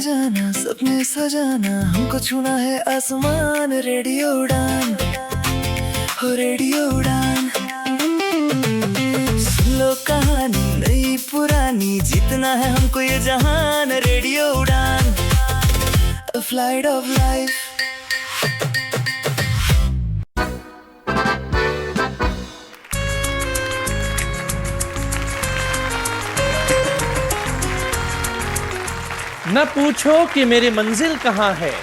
जाना सपने सजाना, हमको छूना है आसमान। रेडियो उड़ान हो रेडियो उड़ान। सुन लो कहानी नई पुरानी, जीतना है हमको ये जहान। रेडियो उड़ान, a flight of life। न पूछो कि मेरी मंजिल कहाँ है,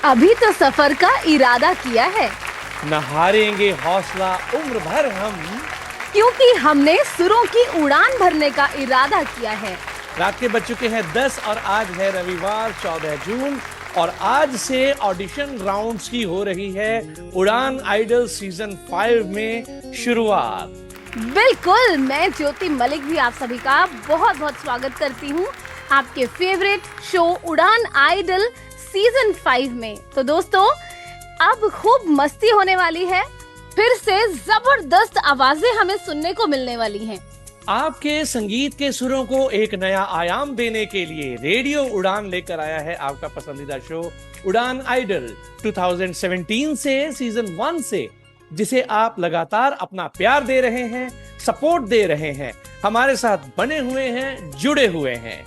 अभी तो सफर का इरादा किया है। न हारेंगे हौसला उम्र भर हम, क्योंकि हमने सुरों की उड़ान भरने का इरादा किया है। रात के बज चुके हैं 10 और आज है रविवार 14 जून और आज से ऑडिशन राउंड्स की हो रही है उड़ान आइडल सीजन 5 में शुरुआत। बिल्कुल, मैं ज्योति मलिक भी आप सभी का बहुत बहुत स्वागत करती हूँ आपके फेवरेट शो उड़ान आइडल सीजन 5 में। तो दोस्तों, अब खूब मस्ती होने वाली है। फिर से जबरदस्त आवाजें हमें सुनने को मिलने वाली हैं। आपके संगीत के सुरों को एक नया आयाम देने के लिए रेडियो उड़ान लेकर आया है आपका पसंदीदा शो उड़ान आइडल 2017 से सीजन 1 से, जिसे आप लगातार अपना प्यार दे रहे हैं, सपोर्ट दे रहे हैं, हमारे साथ बने हुए हैं, जुड़े हुए हैं।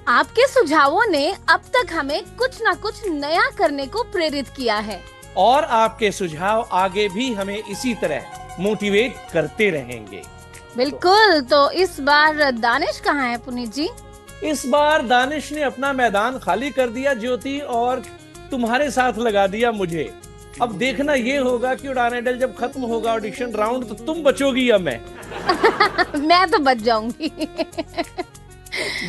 आपके सुझावों ने अब तक हमें कुछ ना कुछ नया करने को प्रेरित किया है और आपके सुझाव आगे भी हमें इसी तरह मोटिवेट करते रहेंगे। बिल्कुल। तो इस बार दानिश कहाँ है पुनीत जी? इस बार दानिश ने अपना मैदान खाली कर दिया ज्योति, और तुम्हारे साथ लगा दिया मुझे। अब देखना ये होगा कि उड़ान आइडल जब खत्म होगा ऑडिशन राउंड तो तुम बचोगी या मैं? मैं तो बच जाऊंगी।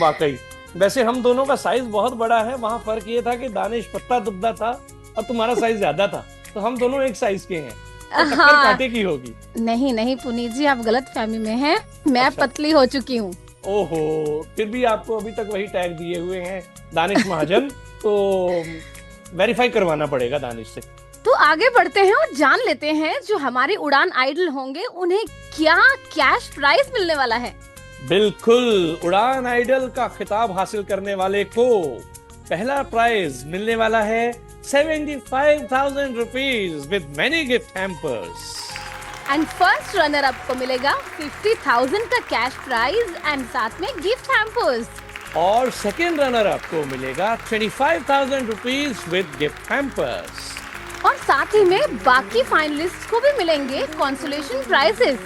वाकई, वैसे हम दोनों का साइज बहुत बड़ा है। वहाँ फर्क ये था कि दानिश पत्ता दुबदा था और तुम्हारा साइज ज्यादा था, तो हम दोनों एक साइज के हैं। तो टक्कर कांटे की होगी। नहीं नहीं पुनीत जी, आप गलत फहमी में हैं। मैं अच्छा। पतली हो चुकी हूँ। ओहो, फिर भी आपको अभी तक वही टैग दिए हुए हैं दानिश महाजन। तो वेरीफाई करवाना पड़ेगा दानिश से। तो आगे बढ़ते हैं और जान लेते हैं जो हमारे उड़ान आइडल होंगे उन्हें क्या कैश प्राइज मिलने वाला है। बिल्कुल, उड़ान आइडल का खिताब हासिल करने वाले को पहला प्राइज मिलने वाला है 75,000 rupees with many gift hampers. And first runner up को मिलेगा 50,000 का कैश प्राइज एंड साथ में गिफ्ट हैम्पर्स। और सेकेंड रनर अप को मिलेगा 25,000 रुपीज विद गिफ्ट हैम्पर्स। और साथ ही में बाकी फाइनलिस्ट को भी मिलेंगे कंसोलेशन प्राइजेस।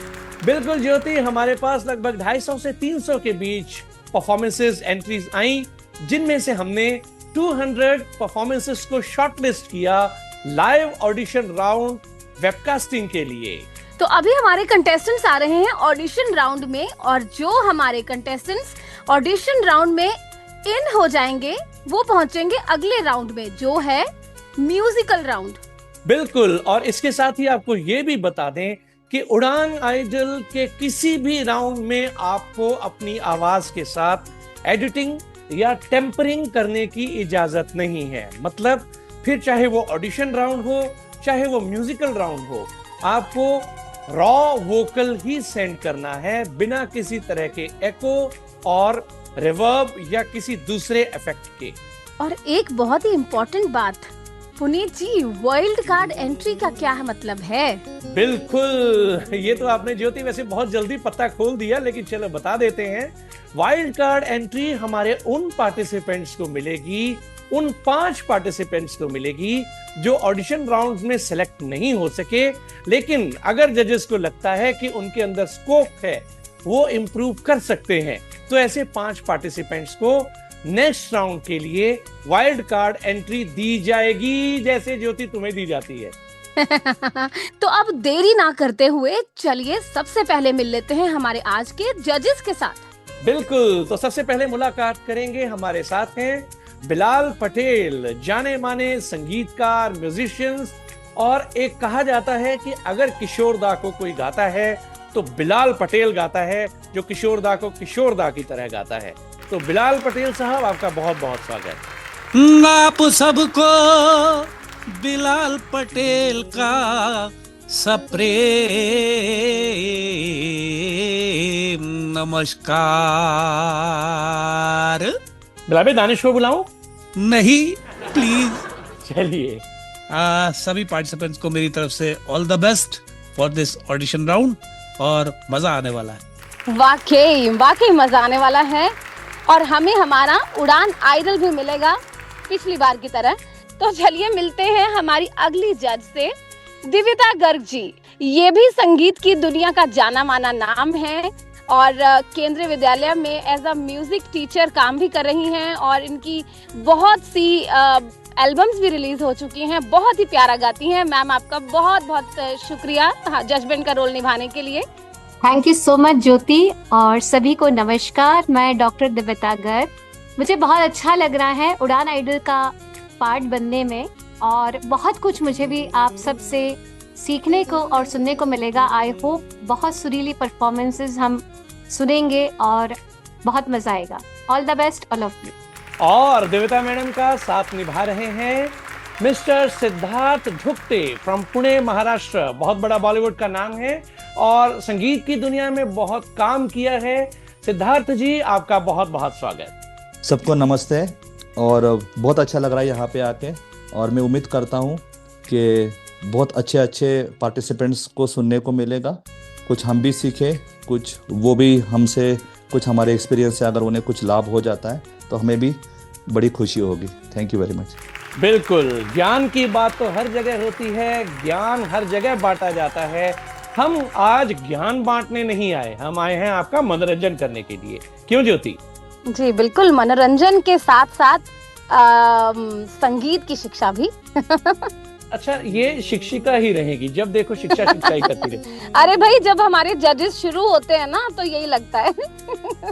बिल्कुल ज्योति, हमारे पास लगभग 250 से 300 के बीच परफॉर्मेंसेस एंट्रीज आई, जिनमें से हमने 200 परफॉर्मेंसेस को शॉर्टलिस्ट किया लाइव ऑडिशन राउंड वेबकास्टिंग के लिए। तो अभी हमारे कंटेस्टेंट्स आ रहे हैं ऑडिशन राउंड में, और जो हमारे कंटेस्टेंट्स ऑडिशन राउंड में इन हो जाएंगे वो पहुंचेंगे अगले राउंड में, जो है म्यूजिकल राउंड। बिल्कुल, और इसके साथ ही आपको ये भी बता दें कि उड़ान आइडल के किसी भी राउंड में आपको अपनी आवाज के साथ एडिटिंग या टेम्परिंग करने की इजाजत नहीं है। मतलब फिर चाहे वो ऑडिशन राउंड हो, चाहे वो म्यूजिकल राउंड हो, आपको रॉ वोकल ही सेंड करना है बिना किसी तरह के एको और रिवर्ब या किसी दूसरे इफेक्ट के। और एक बहुत ही इम्पोर्टेंट बात पुनीत जी, वाइल्ड कार्ड एंट्री का क्या मतलब है? बिल्कुल, ये तो आपने ज्योति वैसे बहुत जल्दी पत्ता खोल दिया, लेकिन चलो बता देते हैं। वाइल्ड कार्ड एंट्री हमारे उन पार्टिसिपेंट्स को मिलेगी, उन 5 पार्टिसिपेंट्स को मिलेगी जो ऑडिशन राउंड्स में सेलेक्ट नहीं हो सके, लेकिन अगर जजेस को लगता है कि उनके अंदर स्कोप है, वो इम्प्रूव कर सकते हैं, तो ऐसे 5 पार्टिसिपेंट्स को नेक्स्ट राउंड के लिए वाइल्ड कार्ड एंट्री दी जाएगी, जैसे ज्योति तुम्हें दी जाती है। तो अब देरी ना करते हुए चलिए सबसे पहले मिल लेते हैं हमारे आज के जजेस के साथ। बिल्कुल, तो सबसे पहले मुलाकात करेंगे, हमारे साथ हैं बिलाल पटेल, जाने माने संगीतकार, म्यूजिशियंस, और एक कहा जाता है कि अगर किशोर दा को कोई गाता है तो बिलाल पटेल गाता है, जो किशोर दा को किशोर दा की तरह गाता है। तो बिलाल पटेल साहब, आपका बहुत बहुत स्वागत। आप सबको बिलाल पटेल का सप्रेम नमस्कार। बिलाल भाई, दानिश को बुलाऊं? नहीं प्लीज। चलिए, सभी पार्टिसिपेंट्स को मेरी तरफ से all the best for this audition round, और मजा आने वाला है। वाकई वाकई मजा आने वाला है, और हमें हमारा उड़ान आइडल भी मिलेगा पिछली बार की तरह। तो चलिए मिलते हैं हमारी अगली जज से, दिव्यता गर्ग जी। ये भी संगीत की दुनिया का जाना माना नाम है, और केंद्रीय विद्यालय में एज अ म्यूजिक टीचर काम भी कर रही हैं, और इनकी बहुत सी एल्बम्स भी रिलीज हो चुकी हैं। बहुत ही प्यारा गाती हैं मैम। आपका बहुत बहुत शुक्रिया जजमेंट का रोल निभाने के लिए। थैंक यू सो मच ज्योति, और सभी को नमस्कार। मैं डॉक्टर दिव्यता गर्ग। मुझे बहुत अच्छा लग रहा है उड़ान आइडल का पार्ट बनने में, और बहुत कुछ मुझे भी आप सब से सीखने को और सुनने को मिलेगा। आई होप बहुत सुरीली परफॉर्मेंसेस हम सुनेंगे और बहुत मजा आएगा। All the best all of you. और देविता मैडम का साथ निभा रहे हैं मिस्टर सिद्धार्थ धुक्ते फ्रॉम पुणे, महाराष्ट्र। बहुत बड़ा बॉलीवुड का नाम है और संगीत की दुनिया में बहुत काम किया है। सिद्धार्थ जी, आपका बहुत बहुत स्वागत। सबको नमस्ते, और बहुत अच्छा लग रहा है यहाँ पे आके, और मैं उम्मीद करता हूँ कि बहुत अच्छे अच्छे पार्टिसिपेंट्स को सुनने को मिलेगा। कुछ हम भी सीखे, कुछ वो भी हमसे, कुछ हमारे एक्सपीरियंस से अगर उन्हें कुछ लाभ हो जाता है तो हमें भी बड़ी खुशी होगी। Thank you very much. बिल्कुल, ज्ञान की बात तो हर जगह होती है, ज्ञान हर जगह बांटा जाता है। हम आज ज्ञान बांटने नहीं आए, हम आए हैं आपका मनोरंजन करने के लिए। क्यों ज्योति? जी बिल्कुल, मनोरंजन के साथ साथ संगीत की शिक्षा भी। अच्छा, ये शिक्षिका ही रहेगी, जब देखो शिक्षा शिक्षा ही करती रहेगी। अरे भाई, जब हमारे जजेस शुरू होते हैं ना तो यही लगता है।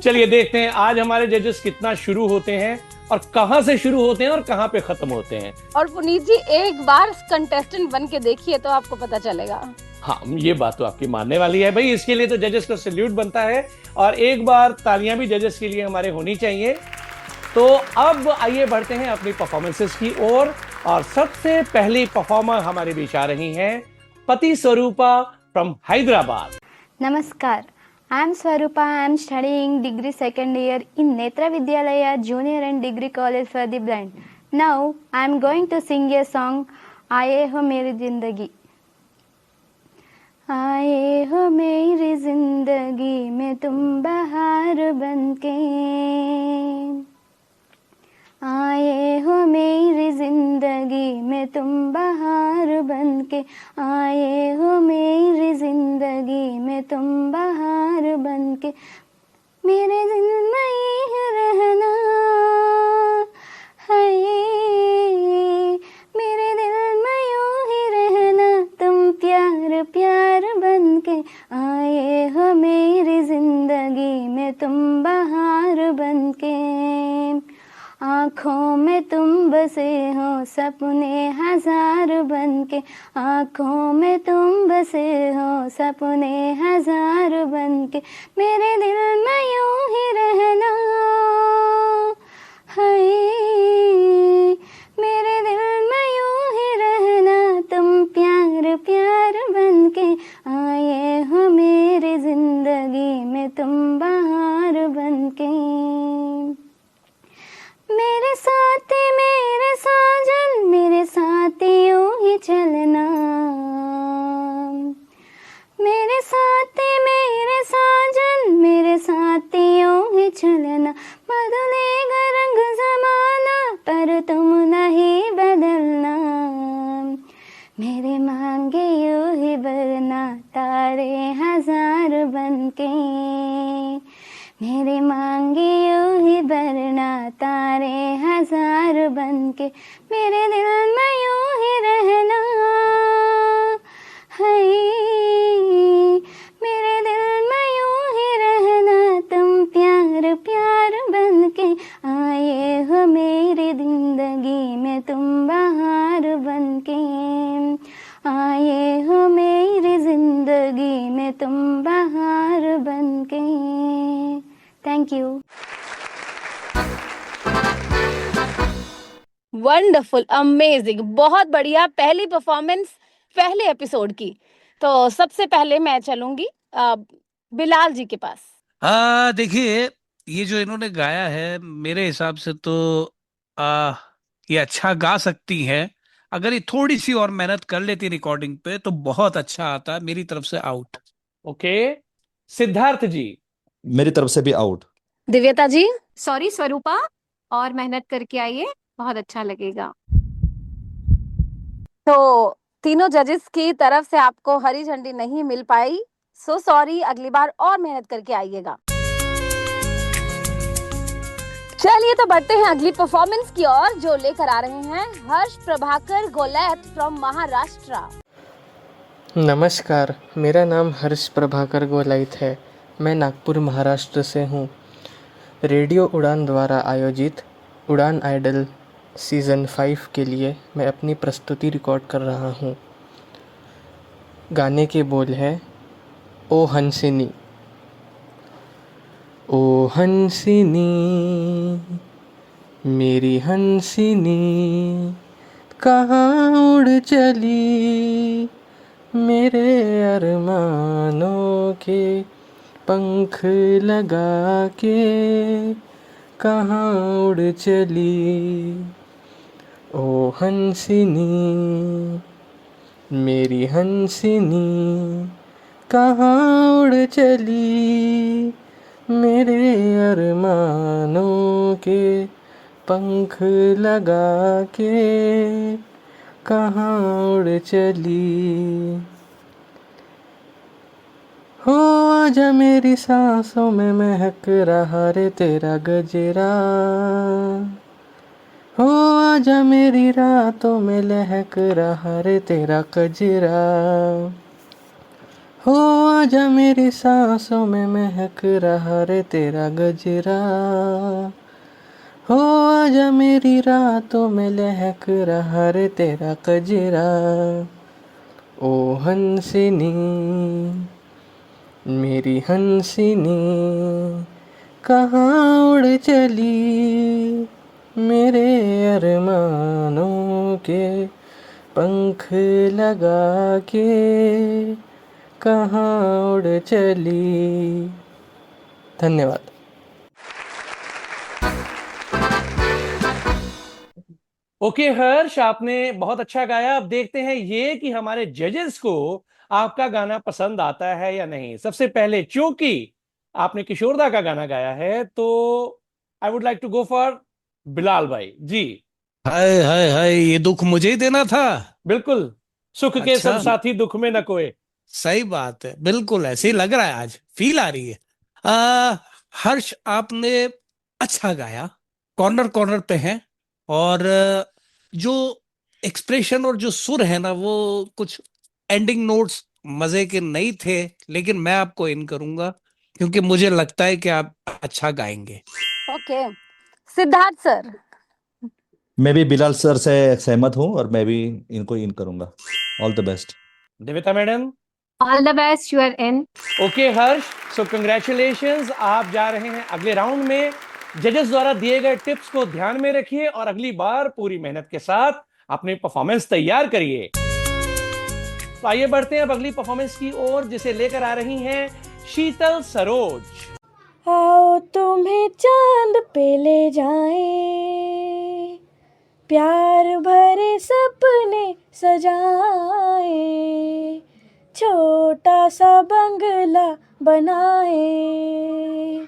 चलिए देखते हैं आज हमारे जजेस कितना शुरू होते हैं, और कहां से शुरू होते हैं और कहां पे खत्म होते हैं। और पुनीत जी, एक बार कंटेस्टेंट बन के देखिए तो आपको पता चलेगा। हाँ, ये बात तो आपकी मानने वाली है भाई। इसके लिए तो जजेस को सैल्यूट बनता है, और एक बार तालियां भी जजेस के लिए हमारे होनी चाहिए। तो अब आइए बढ़ते हैं अपनी परफॉर्मेंसेस की ओर, और सबसे पहली परफॉर्मर हमारे बीच आ रही हैं पति स्वरूपा from Hyderabad. Namaskar. I am Swarupa. I am studying degree second year in Netra Vidyalaya Junior and Degree College for the Blind. Now I am going to sing a song, आए हो मेरी जिंदगी। आए हो मेरी जिंदगी में तुम बहार बनके, आए हो मेरी जिंदगी में तुम बहार बनके, आए हो मेरी जिंदगी में तुम बहार बनके, मेरे दिल में ही रहना है, मेरे दिल में यूं ही रहना, तुम प्यार प्यार बनके, आए हो मेरी जिंदगी में तुम बहार बनके, आँखों में तुम बसे हो सपने हजार बनके, आँखों में तुम बसे हो सपने हजार बनके, मेरे दिल में यूं ही रहना है, मेरे दिल में यूं ही रहना, तुम प्यार प्यार बनके, आए हो मेरी जिंदगी में तुम बहार बनके, मेरे साथी मेरे साजन मेरे साथी यूं ही चलना, मेरे साथी मेरे साजन मेरे साथी यूं ही चलना, बदलेगा रंग जमाना पर तुम नहीं बदलना, मेरे मांगे यूं ही बरना तारे हजार बनके, मेरे मांगे यूं ही बरना तारे हजार बनके, मेरे दिल में यूं ही रहना है, मेरे दिल में यूं ही रहना, तुम प्यार प्यार बनके, आए हो मेरी जिंदगी में तुम बहार बनके, आए हो मेरी जिंदगी में तुम बहार बनके। Thank you. वंडरफुल, अमेजिंग, बहुत बढ़िया पहली परफॉर्मेंस पहले एपिसोड की। तो सबसे पहले मैं चलूंगी बिलाल जी के पास। देखिए, ये जो इन्होंने गाया है मेरे हिसाब से तो ये अच्छा गा सकती हैं। अगर ये थोड़ी सी और मेहनत कर लेती रिकॉर्डिंग पे तो बहुत अच्छा आता। मेरी तरफ से आउट। ओके, सिद्धार्थ जी। मेरी तरफ से भी आउट। दिव्यता जी। सॉरी स्वरूपा, और मेहनत करके आइए, बहुत अच्छा लगेगा। तो तीनों जजेस की तरफ से आपको हरी झंडी नहीं मिल पाई, सो सॉरी, अगली बार और मेहनत करके आइएगा। चलिए तो बढ़ते हैं अगली परफॉर्मेंस की ओर, जो लेकर आ रहे हैं हर्ष प्रभाकर गोलैत फ्रॉम महाराष्ट्र। नमस्कार, मेरा नाम हर्ष प्रभाकर गोलाइथ है। मैं नागपुर महाराष्ट्र से हूँ। रेडियो उड़ान द्वारा आयोजित उड़ान आइडल सीज़न 5 के लिए मैं अपनी प्रस्तुति रिकॉर्ड कर रहा हूँ। गाने के बोल है ओ हंसिनी। ओ हंसिनी मेरी हंसिनी, कहाँ उड़ चली मेरे अरमानों के पंख लगा के, कहाँ उड़ चली। ओ हंसिनी मेरी हंसिनी, कहाँ उड़ चली मेरे अरमानों के पंख लगा के, कहाँ उड़ चली। हो आजा मेरी सांसों में महक रहा रे तेरा गजरा, हो आजा मेरी रातों में लहक रहा रे तेरा कजरा, हो आजा मेरी सांसों में महक रहा रे तेरा गजरा, हो आजा मेरी रातों में लहक रहा रे तेरा कजरा। ओ हंसिनी मेरी हंसिनी, कहाँ उड़ चली मेरे अरमानों के पंख लगा के, कहाँ उड़ चली। धन्यवाद। ओके हर्ष, आपने बहुत अच्छा गाया। अब देखते हैं ये कि हमारे जजेस को आपका गाना पसंद आता है या नहीं। सबसे पहले, क्योंकि आपने किशोरदा का गाना गाया है, तो I would like to go for Bilal भाई जी। हाय हाय हाय, ये दुख मुझे ही देना था। बिल्कुल, सुख के अच्छा, सब साथी, दुख में न कोई। सही बात है, बिल्कुल ऐसे ही लग रहा है। आज फील आ रही है। हर्ष, आपने अच्छा गाया, कॉर्नर कॉर्नर पे है। और जो एक्सप्रेशन और जो सुर है ना, वो कुछ एंडिंग नोट्स मजे के नहीं थे, लेकिन मैं आपको इन करूंगा क्योंकि मुझे लगता है कि आप अच्छा गाएंगे। Okay, Siddharth sir. मैं भी बिलाल सर से सहमत हूँ और मैं भी इनको इन करूंगा। All the best. Devita madam. All the best, you are in. Okay Harsh, so congratulations, आप जा रहे हैं अगले राउंड में। जजेस द्वारा दिए गए टिप्स को ध्यान में रखिए और अगली बार पूरी मेहनत के साथ अपनी परफॉर्मेंस तैयार करिए। तो आइए बढ़ते हैं अब अगली परफॉर्मेंस की ओर, जिसे लेकर आ रही हैं शीतल सरोज। आओ तुम्हें चांद पे ले जाएं, प्यार भरे सपने सजाएं, छोटा सा बंगला बनाएं,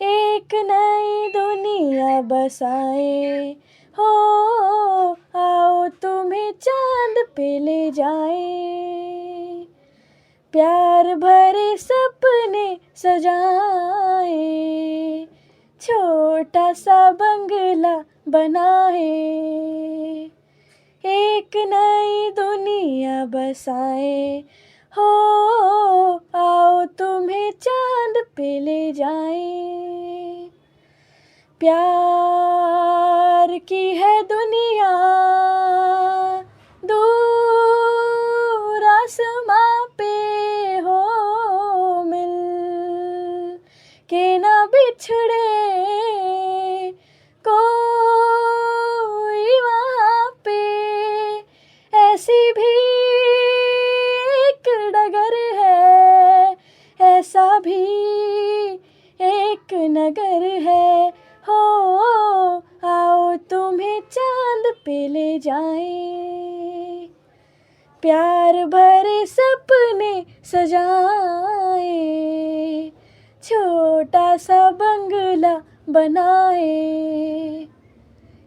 एक नई दुनिया बसाएं। हो आओ तुम्हें चांद पे ले जाएं, प्यार भरे सपने सजाए, छोटा सा बंगला बनाए, एक नई दुनिया बसाए। हो आओ तुम्हें चांद पे ले जाए, प्यार की है दुनिया दूर आसमां पे, हो मिल के ना बिछड़े कोई वहाँ पे, ऐसी भी एक डगर है, ऐसा भी एक नगर है। हो आओ तुम्हें चांद ले जाए, प्यार भरे सपने सजाए, छोटा सा बंगला बनाए,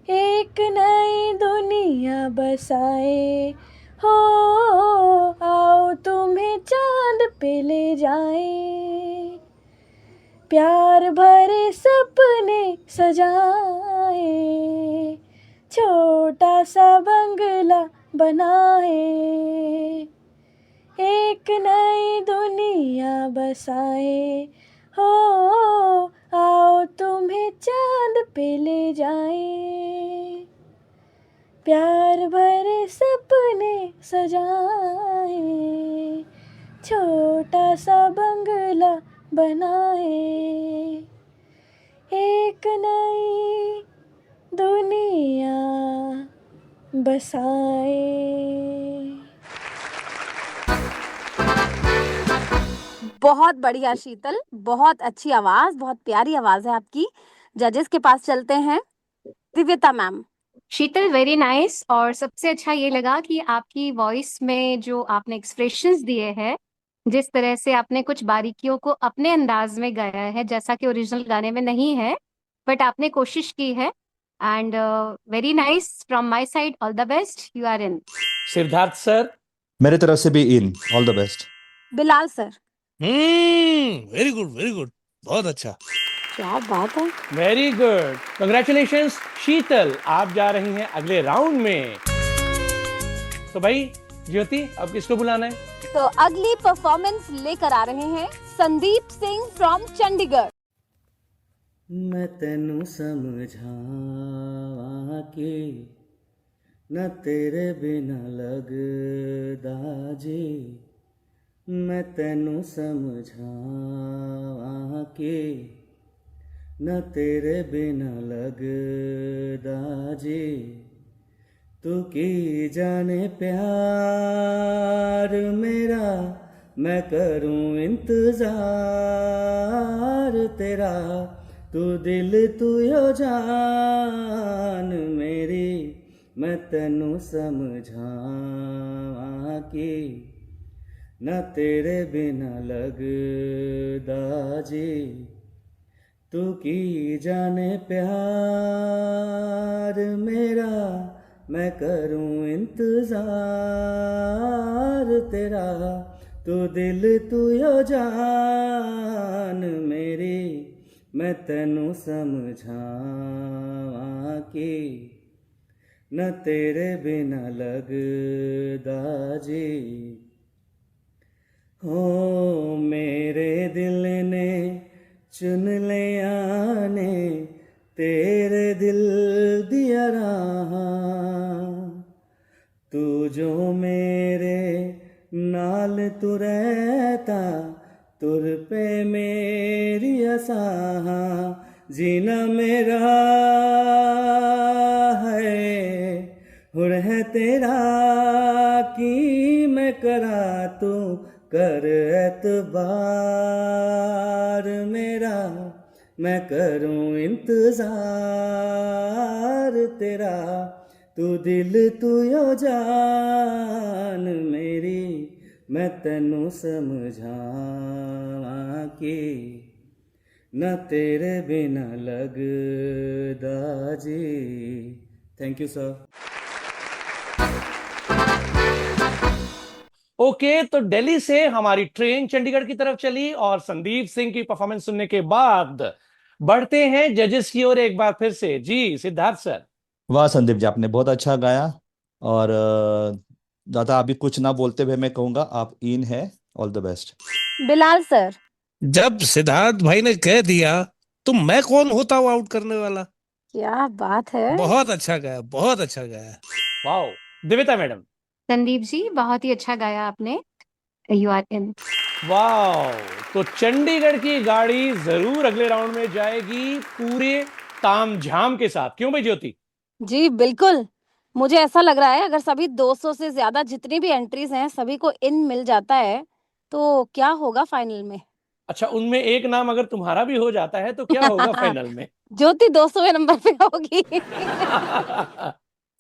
एक नई दुनिया बसाए, हो आओ तुम्हें चांद पे ले जाए, प्यार भरे सपने सजाए, छोटा सा बंगला बनाए, एक नई दुनिया बसाए, हो आओ तुम्हें चांद पे ले जाए, प्यार भरे सपने सजाए, छोटा सा बंगला बनाए, एक नई दुनिया बसाए। बहुत बढ़िया शीतल, बहुत अच्छी आवाज, बहुत प्यारी आवाज है आपकी। जजेस के पास चलते हैं। दिव्यता मैम। शीतल वेरी नाइस। और सबसे अच्छा ये लगा कि आपकी वॉइस में जो आपने एक्सप्रेशंस दिए हैं, जिस तरह से आपने कुछ बारीकियों को अपने अंदाज में गाया है, जैसा कि ओरिजिनल गाने में नहीं है, बट आपने कोशिश की है। And very nice from my side, all the best, you are in. Siddharth sir. मेरे तरफ से भी in, all the best. Bilal sir. Very good, very good, बहुत अच्छा। क्या बात है। Very good, congratulations. शीतल, आप जा रही हैं अगले राउंड में। तो भाई ज्योति, अब किसको बुलाना है? तो अगली परफॉर्मेंस लेकर आ रहे हैं संदीप सिंह फ्रॉम चंडीगढ़। मैं तेनू समझावा के न तेरे बिना लगदा जी, मैं तेनू समझावा के न तेरे बिना लगदा जी, तू की जाने प्यार मेरा, मैं करूं इंतजार तेरा, तू दिल तू यो जान मेरी, मैं तेनू समझावा कि न तेरे बिना लगदा जी, तू की जाने प्यार मेरा, मैं करूं इंतजार तेरा, तू दिल तू यो जान मेरी, मैं तेनू समझावा कि न तेरे बिना लगदा जी। हो मेरे दिल ने चुन लिया ने तेरे दिल दिया राह, तू जो मेरे नाल तू रहता, तुर पे मेरी आसां, जीना मेरा है हुर है तेरा, की मैं करा तू कर एतबार मेरा, मैं करूं इंतजार तेरा, तू दिल तू यो जान मेरी, मैं तेनू समझावा कि न तेरे बिना लगदा जी। Thank you sir. ओके, तो दिल्ली से हमारी ट्रेन चंडीगढ़ की तरफ चली और संदीप सिंह की परफॉर्मेंस सुनने के बाद बढ़ते हैं जजेस की ओर एक बार फिर से। जी सिद्धार्थ सर। वाह संदीप जी, आपने बहुत अच्छा गाया। और ज़्यादा अभी कुछ ना बोलते हुए मैं कहूँगा आप इन है, all the best. Bilal sir. जब सिद्धार्थ भाई ने कह दिया तो मैं कौन होता हूँ आउट करने वाला। क्या बात है। बहुत अच्छा गाया, बहुत अच्छा गाया। वाओ। दिव्यता मैडम। संदीप जी बहुत ही अच्छा गाया आपने, यू आर इन। वाओ, तो चंडीगढ़ की गाड़ी जरूर अगले राउंड में जाएगी पूरे तामझाम के साथ। क्यों भाई ज्योति? जी बिल्कुल, मुझे ऐसा लग रहा है अगर सभी 200 से ज्यादा जितनी भी एंट्रीज हैं सभी को इन मिल जाता है तो क्या होगा फाइनल में। अच्छा, उनमें एक नाम अगर तुम्हारा भी हो जाता है तो क्या होगा फाइनल में? ज्योति 200वें नंबर पे होगी।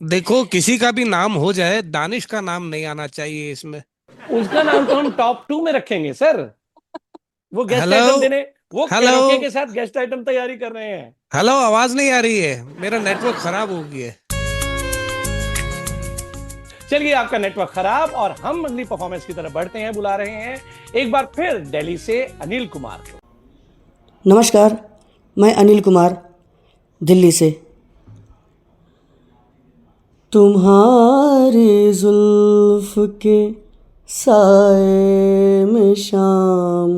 देखो, किसी का भी नाम हो जाए, दानिश का नाम नहीं आना चाहिए इसमें। उसका नाम तो हम टॉप 2 में रखेंगे सर। वो गेस्ट हेलो, आइटम देने, वो हेलो, कैरोके के साथ गेस्ट आइटम तैयारी कर रहे हैं। हेलो, आवाज नहीं आ रही है, मेरा नेटवर्क खराब हो गया है। चलिए, आपका नेटवर्क खराब और हम अगली परफॉर्मेंस की तरफ बढ़ते हैं। बुला रहे हैं एक बार फिर दिल्ली से अनिल कुमार को। नमस्कार, मैं अनिल कुमार दिल्ली से। तुम्हारी जुल्फ के साए में शाम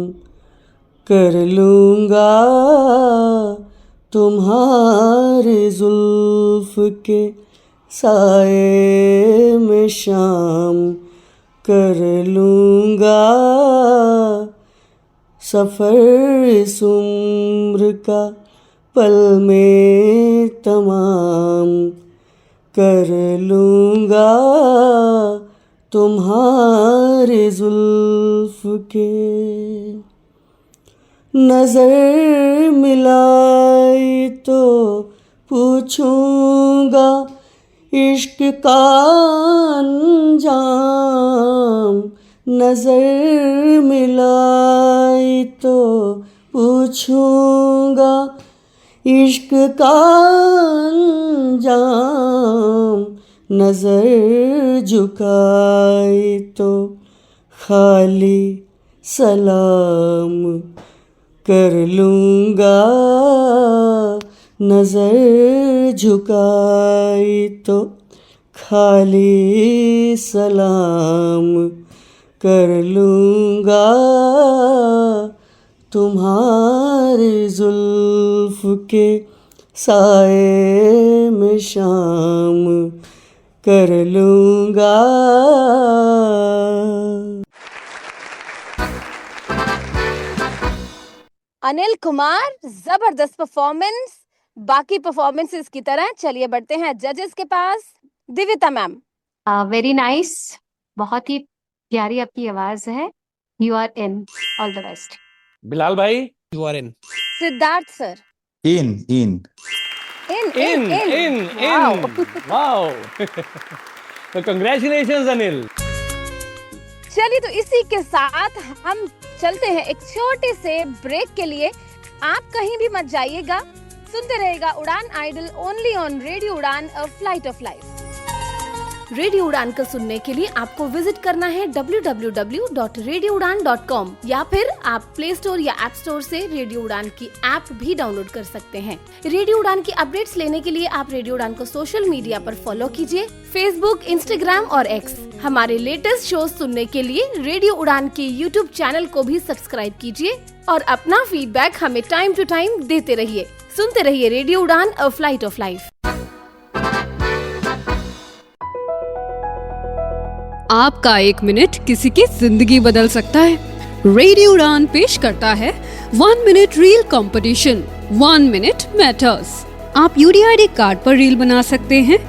कर लूँगा, तुम्हारी जुल्फ के साए में शाम कर लूँगा, सफ़र इस उम्र का पल में तमाम कर लूँगा, तुम्हारी जुल्फ के। नज़र मिलाई तो पूछूँगा इश्क का अंजाम, नज़र मिलाई तो पूछूँगा इश्क का अंजाम, नज़र झुकाई तो खाली सलाम कर लूँगा, नज़र झुकाई तो खाली सलाम कर लूँगा, तुम्हारी जुल्फ के साए में शाम कर लूँगा। अनिल कुमार, जबरदस्त परफॉर्मेंस। बाकी परफॉर्मेंसेस की तरह चलिए बढ़ते हैं जजेस के पास। दिव्यता मैम। वेरी नाइस, बहुत ही प्यारी आपकी आवाज है। You are in, all the best. Bilal भाई, you are in. Siddharth sir. In wow. तो कंग्रेचुलेशंस अनिल। चलिए, तो इसी के साथ हम चलते हैं एक छोटे से ब्रेक के लिए। आप कहीं भी मत जाइएगा, सुनते रहेगा उड़ान idol only on radio Udaan, a flight of life. Radio उड़ान को सुनने के लिए आपको विजिट करना है www.radioudan.com या फिर आप प्ले स्टोर या ऐप स्टोर से रेडियो उड़ान की ऐप भी डाउनलोड कर सकते हैं। रेडियो उड़ान की अपडेट्स लेने के लिए आप रेडियो उड़ान को सोशल मीडिया पर फॉलो कीजिए, फेसबुक, इंस्टाग्राम और एक्स। हमारे लेटेस्ट शो सुनने के लिए रेडियो उड़ान के यूट्यूब चैनल को भी सब्सक्राइब कीजिए और अपना फीडबैक हमें टाइम टू टाइम देते रहिए। सुनते रहिए radio Udaan, a flight of life. आपका 1 मिनट किसी की जिंदगी बदल सकता है। रेडियो उड़ान पेश करता है 1 minute reel competition. 1 minute matters. आप यूडीआईडी कार्ड पर रील बना सकते हैं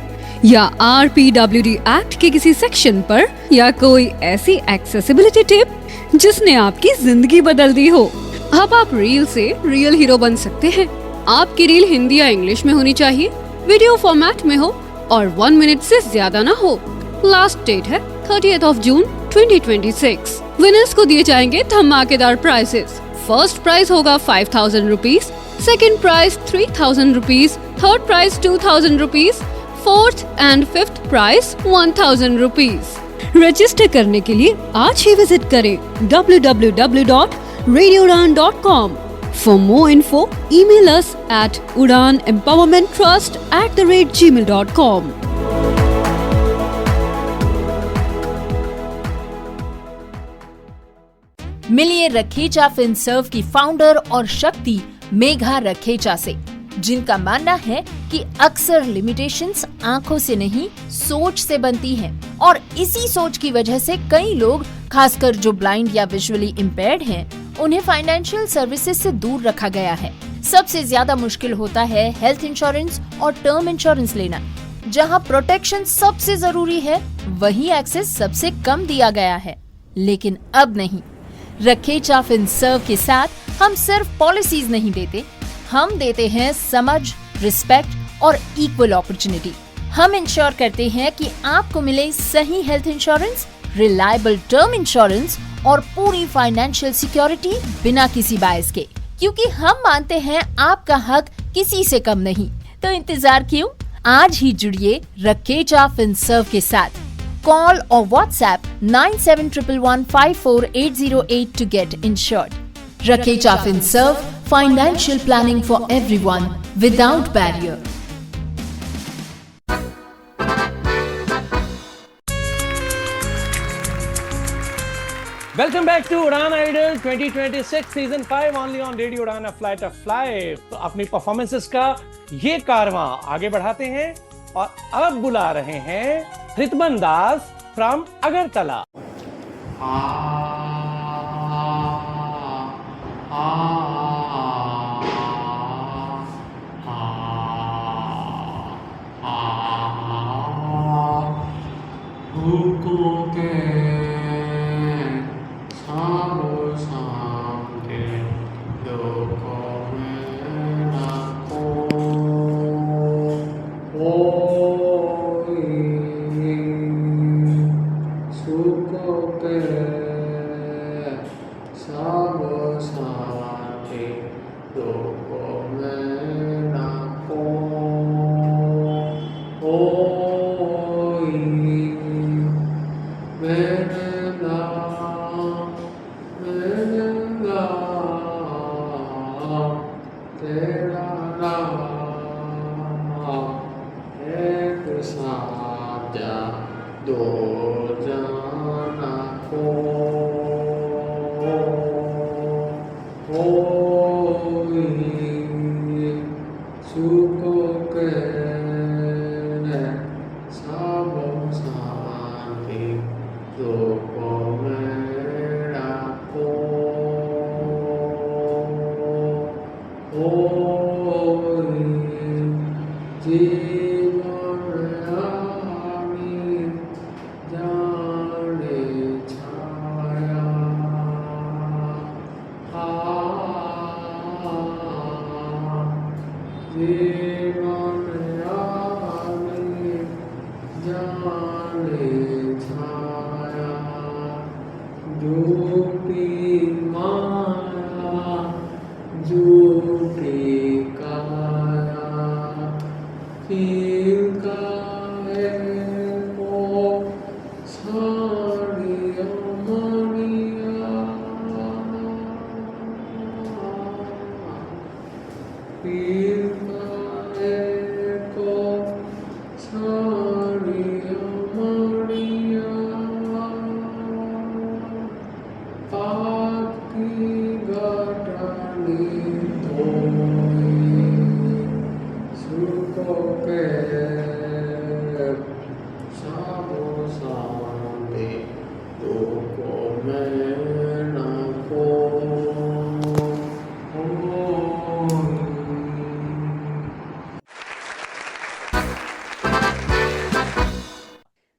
या आरपीडब्ल्यूडी एक्ट के किसी सेक्शन पर, या कोई ऐसी एक्सेसिबिलिटी टिप जिसने आपकी जिंदगी बदल दी हो। अब आप रील से रियल हीरो बन सकते हैं। आपकी रील हिंदी या इंग्लिश में होनी चाहिए, वीडियो फॉर्मेट में हो और 1 मिनट से ज्यादा ना हो। लास्ट डेट है 30th जून 2026। विनर्स को दिए जाएंगे धमाकेदार प्राइजेस। फर्स्ट प्राइज होगा 5000 rupees, second prize 3000 rupees, third prize 2000 rupees, fourth and fifth prize 1000 rupees. Register करने के लिए आज ही विजिट करें www.radioudan.com। For more info, email us at udanempowermenttrust@gmail.com। मिलिए रखेचा फिनसर्व की फाउंडर और शक्ति मेघा रखेचा से, जिनका मानना है कि अक्सर लिमिटेशंस आंखों से नहीं सोच से बनती हैं और इसी सोच की वजह से कई लोग, खासकर जो ब्लाइंड या विजुअली इम्पेयर्ड हैं, उन्हें फाइनेंशियल सर्विसेज से दूर रखा गया है। सबसे ज्यादा मुश्किल होता है हेल्थ इंश्योरेंस और टर्म इंश्योरेंस लेना। जहां प्रोटेक्शन सबसे जरूरी है, वहीं एक्सेस सबसे कम दिया गया है। लेकिन अब नहीं, रखेचा फिनसर्व के साथ हम सिर्फ पॉलिसीज नहीं देते, हम देते हैं समझ, रिस्पेक्ट और इक्वल अपॉर्चुनिटी। हम इंश्योर करते हैं कि आपको मिले सही health insurance, reliable term insurance और पूरी फाइनेंशियल सिक्योरिटी बिना किसी बायस के, क्योंकि हम मानते हैं आपका हक किसी से कम नहीं। तो इंतजार क्यों, आज ही जुड़िए रखेजा फिनसर्व के साथ। कॉल और WhatsApp 9711154808 to get insured. Rakecha FinServ, financial planning for everyone without barrier. Welcome back to Udaan idol 2026 season 5 only on radio Udaan, a flight of life. तो अपनी परफॉर्मेंसेस का ये कारवां आगे बढ़ाते हैं और अब बुला रहे हैं रितमन दास फ्रॉम अगरतला।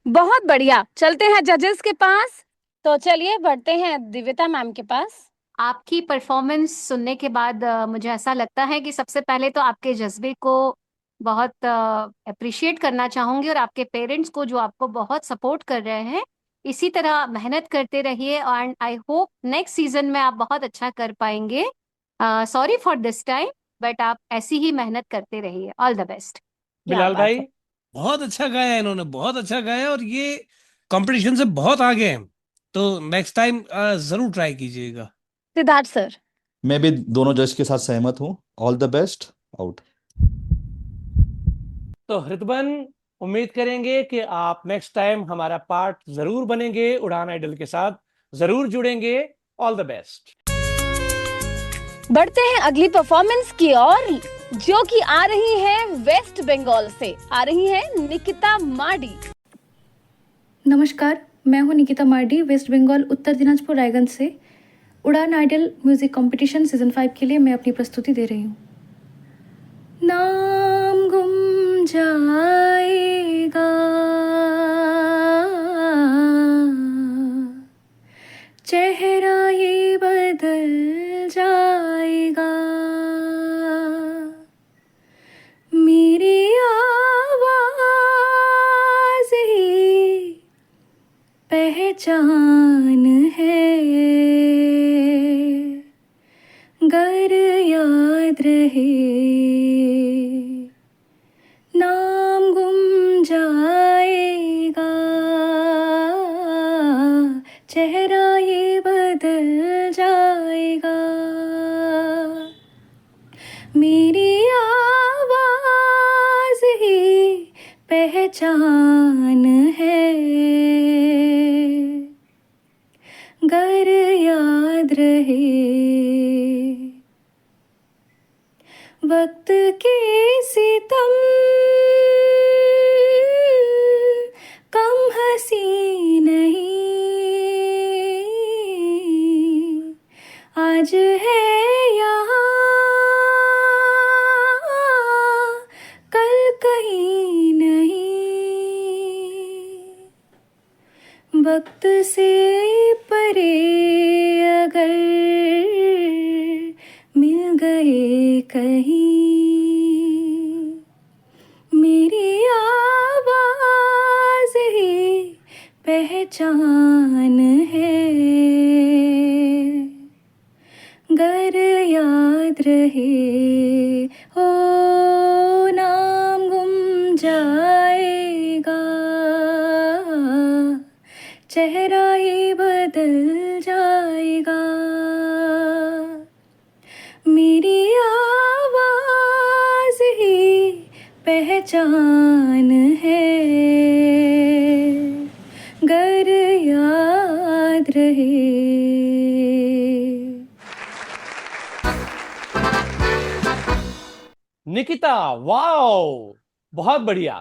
बहुत बढ़िया, चलते हैं जजेस के पास। तो चलिए बढ़ते हैं दिव्यता मैम के पास। आपकी परफॉर्मेंस सुनने के बाद मुझे ऐसा लगता है कि सबसे पहले तो आपके जज्बे को बहुत अप्रिशिएट करना चाहूंगी और आपके पेरेंट्स को जो आपको बहुत सपोर्ट कर रहे हैं। इसी तरह मेहनत करते रहिए and I hope next season में आप बहुत अच्छा कर पाएंगे। Sorry for this time, but आप ऐसी ही मेहनत करते रहिए। All the best. बिलाल भाई, बहुत अच्छा गाया इन्होंने, बहुत अच्छा गाया और ये कंपटीशन से बहुत आगे हैं, तो नेक्स्ट टाइम जरूर ट्राई कीजिएगा। सिद्धार्थ सर। मैं भी दोनों जज के साथ सहमत हूँ। All the best. आउट। तो रितमन, उम्मीद करेंगे कि आप नेक्स्ट टाइम हमारा पार्ट जरूर बनेंगे, उड़ान आइडल के साथ जरूर जुड़ेंगे। All the best. बढ़ते हैं अगली परफॉर्मेंस की ओर, जो कि आ रही है वेस्ट बंगाल से। आ रही है निकिता मार्डी। नमस्कार, मैं हूं निकिता मार्डी, वेस्ट बंगाल उत्तर दिनाजपुर रायगंज से। उड़ान आइडल म्यूजिक कंपटीशन सीजन 5 के लिए मैं अपनी प्रस्तुति दे रही हूँ। नाम गुम जाएगा, चेहरा ये बदल जाएगा, मेरी आवाज पहचान है, गर याद रहे वक्त के सितम, कम हंसी नहीं आज है यहाँ, कल कहीं नहीं। वक्त से परे अगर मिल गए कहीं, मेरी आवाज ही पहचान है, गर याद रहे हो नाम गुम जाएगा, चेहरा ही बदल जाएगा। मेरी आवाज ही पहचान है, गर याद रहे। निकिता, वाओ, बहुत बढ़िया।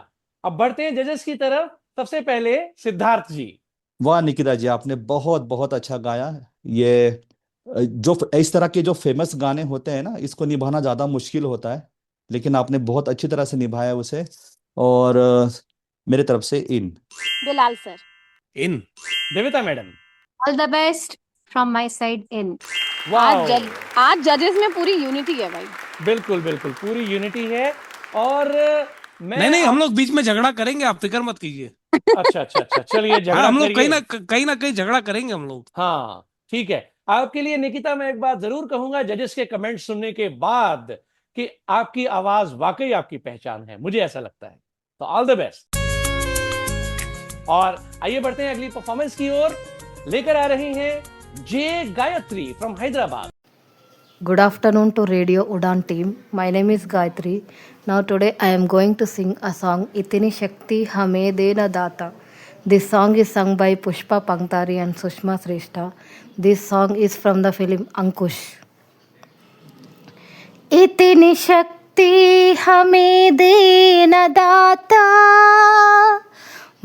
अब बढ़ते हैं जजेस की तरफ। सबसे पहले सिद्धार्थ जी। वाह निकिता जी, आपने बहुत बहुत अच्छा गाया। ये जो इस तरह के जो फेमस गाने होते हैं ना, इसको निभाना ज्यादा मुश्किल होता है, लेकिन आपने बहुत अच्छी तरह से निभाया उसे। और मेरे तरफ से in. Bilal sir. In. Devita madam. All the best from my side in. Wow, आज जजेस में पूरी यूनिटी है भाई। बिल्कुल बिल्कुल पूरी यूनिटी है। और मैं नहीं, हम लोग बीच में झगड़ा करेंगे, आप फिक्र मत कीजिए। अच्छा अच्छा अच्छा, चलिए झगड़ा हम लोग करिए। कहीं ना कहीं झगड़ा करेंगे हम लोग। हाँ ठीक है। आपके लिए निकिता मैं एक बात जरूर कहूंगा जजेस के कमेंट सुनने के बाद, कि आपकी आवाज वाकई आपकी पहचान है, मुझे ऐसा लगता है। तो ऑल द बेस्ट। और आइए बढ़ते हैं अगली परफॉर्मेंस की ओर। लेकर आ रही हैं J Gayatri from Hyderabad. Good afternoon to Radio Udan team. My name is Gayatri. Now today I am going to sing a song Itini Shakti Hame Dena Data. This song is sung by Pushpa Pangtari and Sushma Shrestha. This song is from the film Ankush. इतनी शक्ति हमें देना दाता,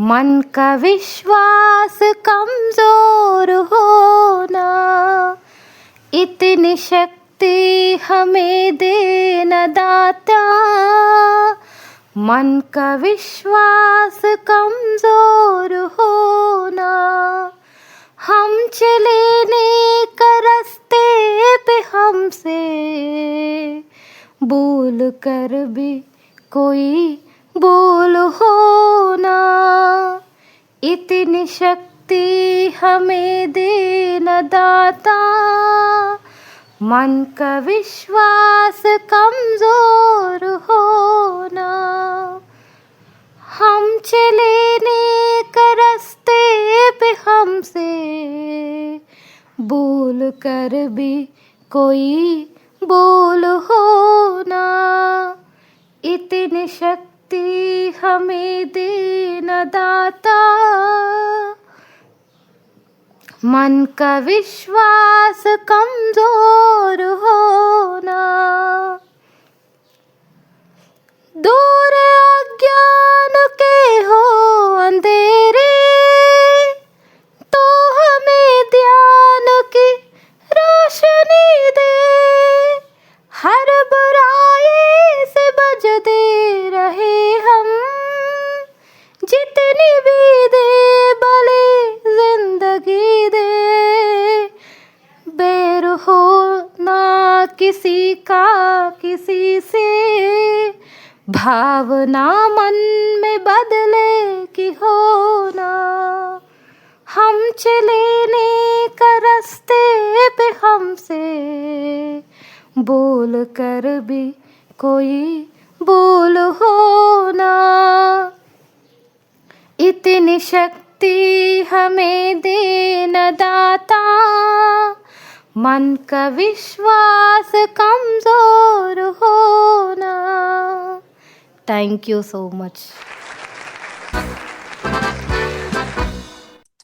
मन का विश्वास कमजोर होना। इतनी शक्ति हमें देना दाता, मन का विश्वास कमजोर होना। हम चले नेक रास्ते पे हमसे बोल कर भी कोई बोल होना। इतनी शक्ति हमें देना दाता, मन का विश्वास कमजोर होना। हम चले नेक रास्ते पे हमसे बोल कर भी कोई बोल होना। इतनी शक्ति हमें देना दाता, मन का विश्वास कमजोर होना। दूर अज्ञान के हो अंधेरे, तो हमें ध्यान की रोशनी दे। हर बुराई से बचते रहे हम, जितनी भी दे भले जिंदगी दे। बैर हो ना किसी का किसी से, भावना मन में बदले की होना। हम चले नेक रास्ते पे हमसे बोल कर भी कोई बोल होना। इतनी शक्ति हमें देना दाता, मन का विश्वास कमजोर होना। Thank you so much.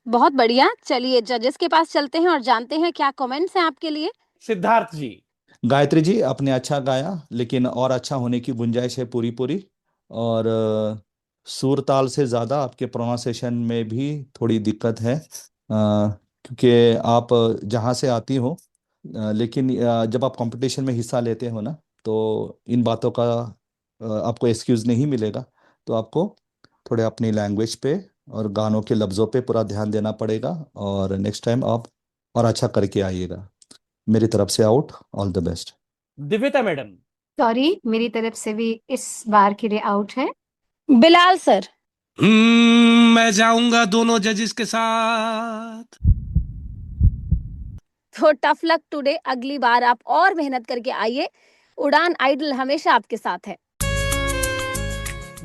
बहुत बढ़िया। चलिए जजेस के पास चलते हैं और जानते हैं क्या कमेंट्स हैं आपके लिए। सिद्धार्थ जी। गायत्री जी, आपने अच्छा गाया, लेकिन और अच्छा होने की गुंजाइश है पूरी पूरी। और सुर ताल से ज़्यादा आपके प्रोनाउंसिएशन में भी थोड़ी दिक्कत है, क्योंकि आप जहाँ से आती हो, लेकिन जब आप कंपटीशन में हिस्सा लेते हो ना, तो इन बातों का आपको एक्सक्यूज़ नहीं मिलेगा। तो आपको थोड़े अपनी लैंग्वेज पे और गानों के लफ्ज़ों पे पूरा ध्यान देना पड़ेगा, और नेक्स्ट टाइम आप और अच्छा करके आइएगा। मेरी तरफ से out, all the best. Divyata madam. Sorry, मेरी तरफ से भी इस बार के लिए आउट है। बिलाल सर। मैं जाऊंगा दोनों जजेस के साथ। तो टफ लक टुडे, अगली बार आप और मेहनत करके आइए। उड़ान आइडल हमेशा आपके साथ है।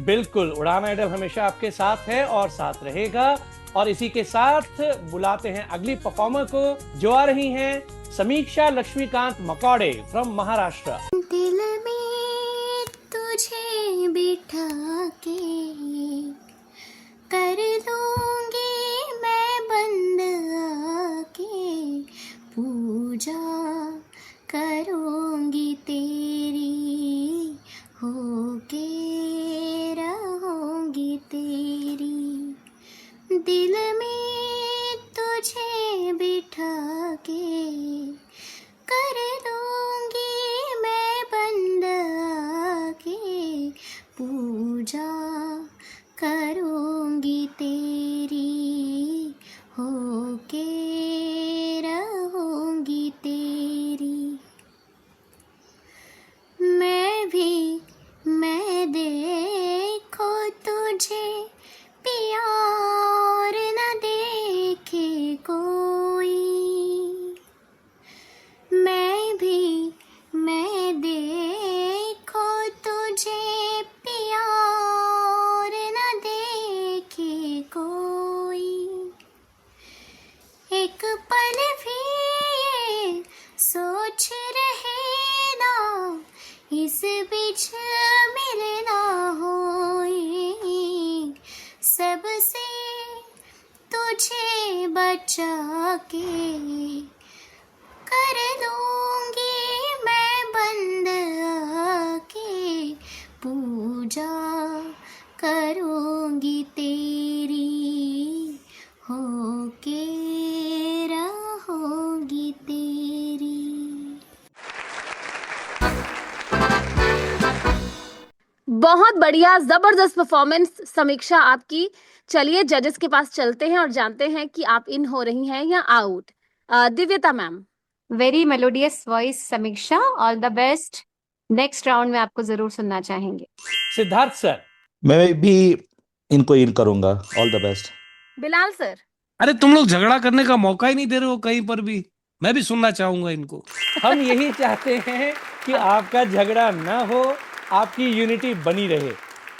बिल्कुल, उड़ान आइडल हमेशा आपके साथ है और साथ रहेगा। और इसी के साथ बुलाते हैं अगली परफॉर्मर को, जो आ रही हैं समीक्षा लक्ष्मीकांत मकौड़े फ्रॉम महाराष्ट्र। दिल में तुझे बिठा के कर लूंगी मैं बंद आके, पूजा करूंगी तेरी, होके रहूंगी तेरी। दिल में तुझे बिठा के कर लूंगी मैं बंद आके, पूजा करूंगी तेरी, होके रहूंगी तेरी। मैं देखो तुझे पिया और न देखे कोई, मैं देखो तुझे पिया और न देखे कोई। एक पल भी ये सोच रहे ना, इस बीच मिलना होई, सबसे तुझे बचा के कर लूंगी मैं बंद आके, पूजा करूंगी तेरी, होके रहूंगी तेरी। बहुत बढ़िया, जबरदस्त परफॉर्मेंस समीक्षा आपकी। चलिए जजेस के पास चलते हैं और जानते हैं कि आप इन हो रही हैं या आउट। दिव्यता मैम। वेरी मेलोडियस वॉइस समीक्षा, all the best. Next round में आपको जरूर सुनना चाहेंगे। सिद्धार्थ सर। मैं भी इनको इन करूंगा, all the best. Bilal sir. अरे तुम लोग झगड़ा करने का मौका ही नहीं दे रहे हो कहीं पर भी। मैं भी सुनना चाहूंगा इनको। हम यही चाहते हैं कि आपका झगड़ा ना हो, आपकी यूनिटी बनी रहे।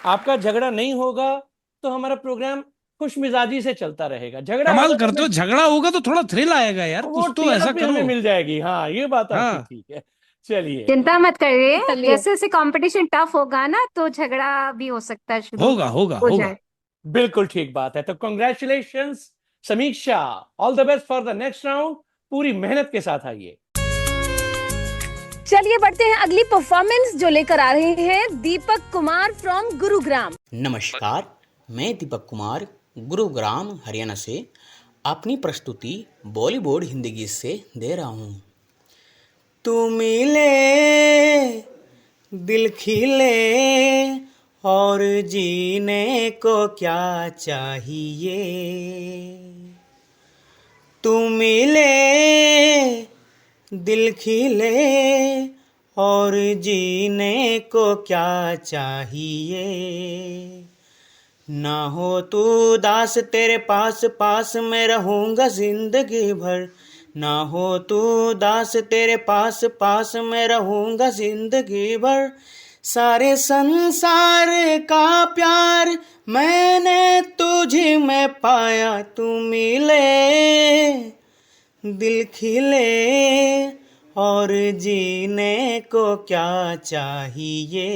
आपका झगड़ा नहीं होगा तो हमारा प्रोग्राम खुश मिजाजी से चलता रहेगा। झगड़ा कमाल होगा करते हो, झगड़ा होगा तो थोड़ा थ्रिल आएगा यार, वो कुछ तो ऐसा TRP करो। हमें मिल जाएगी। हाँ, ये बात आपकी हाँ। ठीक है। चलिए, चिंता मत करिए, चलिए। जैसे जैसे कंपटीशन टफ होगा ना, तो झगड़ा भी हो सकता है, शुरू होगा होगा हो होगा। जाए। बिल्कुल ठीक बात है। तो कॉन्ग्रेचुलेशंस समीक्षा, all the best for the next round. पूरी मेहनत के साथ आइए। चलिए बढ़ते हैं अगली परफॉर्मेंस जो लेकर आ रहे हैं दीपक कुमार फ्रॉम गुरुग्राम। नमस्कार, मैं दीपक कुमार गुरुग्राम हरियाणा से अपनी प्रस्तुति बॉलीवुड हिंदी गीत से दे रहा हूँ। तू मिले दिल खिले और जीने को क्या चाहिए, तू मिले दिल खिले और जीने को क्या चाहिए, ना हो तू दास तेरे पास पास मैं रहूँगा जिंदगी भर, ना हो तू दास तेरे पास पास मैं रहूँगा जिंदगी भर, सारे संसार का प्यार मैंने तुझी में पाया, तू मिले दिल खिले और जीने को क्या चाहिए,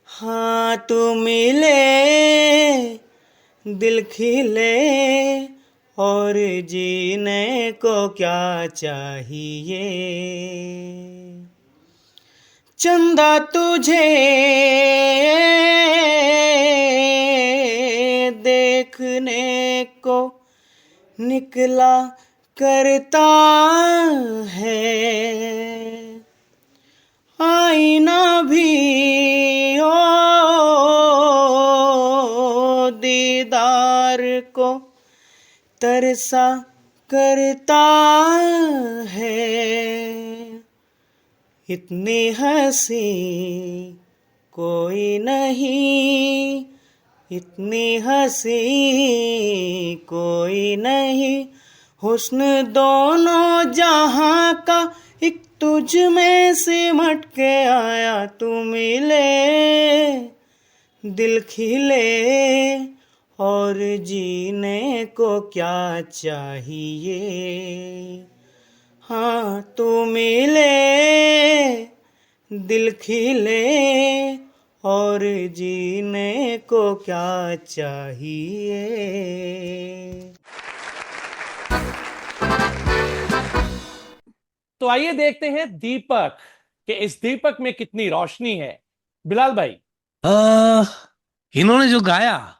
हाँ तू मिले दिल खिले और जीने को क्या चाहिए। चंदा तुझे देखने को निकला करता है, आईना भी ओ दीदार को तरसा करता है। इतनी हंसी कोई नहीं, इतनी हंसी कोई नहीं, हुस्न दोनों जहां का एक तुझ में सिमट के आया। तू मिले दिल खिले और जीने को क्या चाहिए। हाँ तू मिले दिल खिले और जीने को क्या चाहिए। तो आइए देखते हैं दीपक कि इस दीपक में कितनी रोशनी है। बिलाल भाई, इन्होंने जो गाया